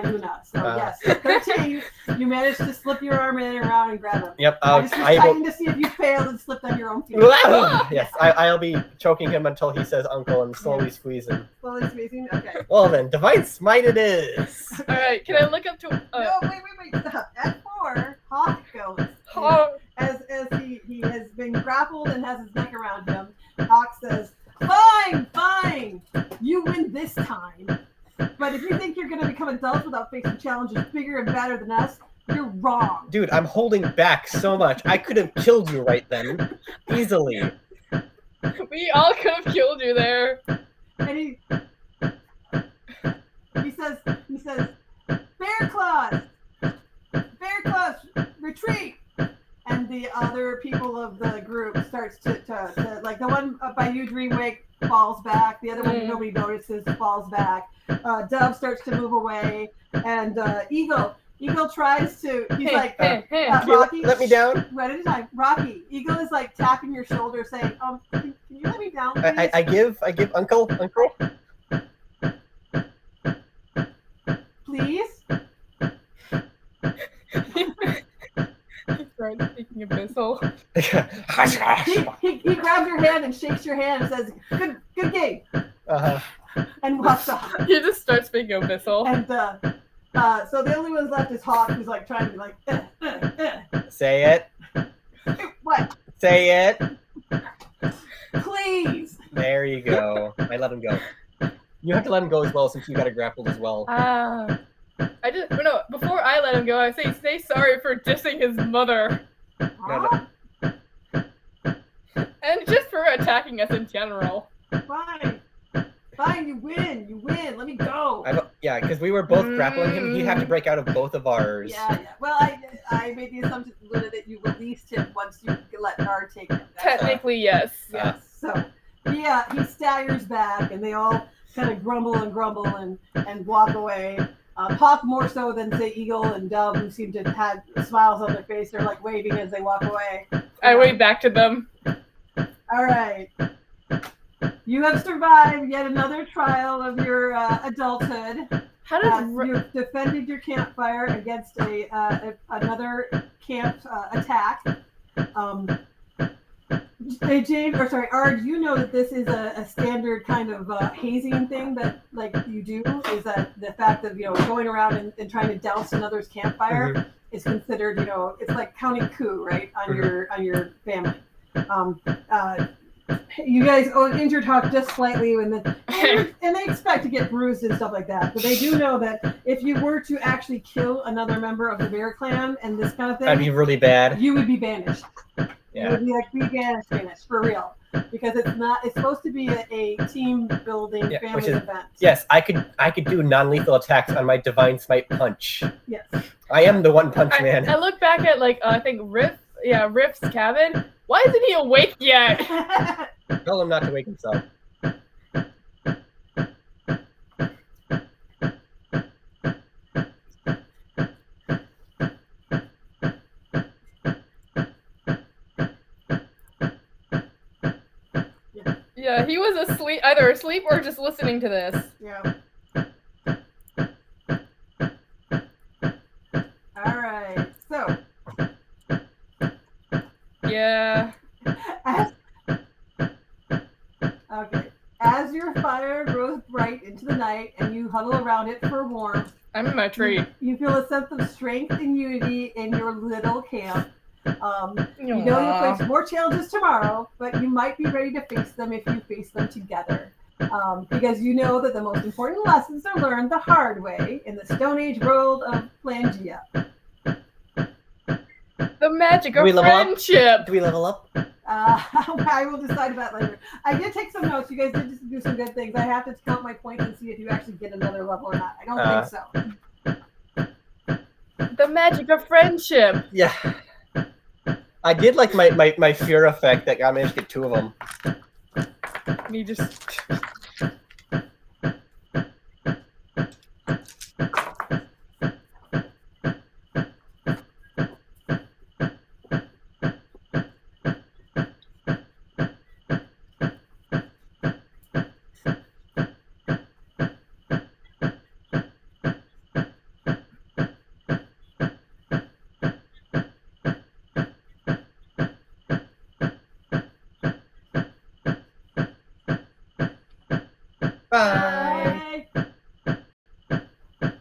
Luna. So yes, 13. You managed to slip your arm in and around and grab him. Yep. I was just checking to see if you failed and slipped on your own feet. Yes, I'll be choking him until he says uncle and slowly squeeze him. Slowly squeezing. Okay. Well then, divine smite it is. All right, can I look up to? No, wait. Stop. At 4, Hawk goes. Hawk. As he has been grappled and has his neck around him, Hawk says, Fine. You win this time. But if you think you're going to become adults without facing challenges bigger and better than us, you're wrong. Dude, I'm holding back so much. I could have killed you right then, easily. We all could have killed you there. And he says, Bear Claws, retreat. And the other people of the group starts to like the one by you, Dreamwake, falls back. The other one nobody notices falls back. Dove starts to move away, and Eagle, Eagle tries to. He's like, Hey. Rocky. Let me down. Right at a time. Rocky. Eagle is like tapping your shoulder, saying, can you let me down, please? I give Uncle. Please? He started speaking abyssal. He grabs your hand and shakes your hand and says, good game, and walks off. He just starts speaking abyssal. And so the only one's left is Hawk, who's like trying to be like, Say it. what? Say it. Please. There you go. I let him go. You have to let him go as well since you got a grappled as well. Before I let him go, I say sorry for dissing his mother. No. And just for attacking us in general. Fine, you win. Let me go. Yeah, because we were both grappling him. He'd have to break out of both of ours. Yeah. Well, I made the assumption, Luna, that you released him once you let Nard take him. Technically, yes. Yes. So he staggers back, and they all kind of grumble and walk away. Hawk more so than, say, Eagle and Dove, who seem to have smiles on their face. They're like waving as they walk away. I wave back to them. All right. You have survived yet another trial of your adulthood. How does you've defended your campfire against another camp attack. Ard, you know that this is a standard kind of hazing thing that like you do, is that the fact of going around and trying to douse another's campfire is considered, it's like counting coup, right, on your family. You guys injured Hawk just slightly, and they expect to get bruised and stuff like that. But they do know that if you were to actually kill another member of the Bear Clan and this kind of thing, That'd be really bad. You would be banished. Yeah. You would be like banished for real, because it's supposed to be a team building family event. Yes, I could do non-lethal attacks on my Divine Smite punch. Yes. I am the One Punch Man. I look back at I think Riff's cabin. Why isn't he awake yet? Tell him not to wake himself. Yeah, he was asleep, either asleep or just listening to this. Yeah. All right. So. Yeah. As your fire grows bright into the night and you huddle around it for warmth, I'm in my tree. You feel a sense of strength and unity in your little camp. You know you'll face more challenges tomorrow, but you might be ready to face them if you face them together. Because you know that the most important lessons are learned the hard way in the Stone Age world of Planegea. The magic of friendship. Do we level up? I will decide about later. I did take some notes. You guys did just do some good things. I have to count my points and see if you actually get another level or not. I don't think so. The magic of friendship. Yeah. I did like my fear effect that I managed to get 2 of them. Me just... Bye.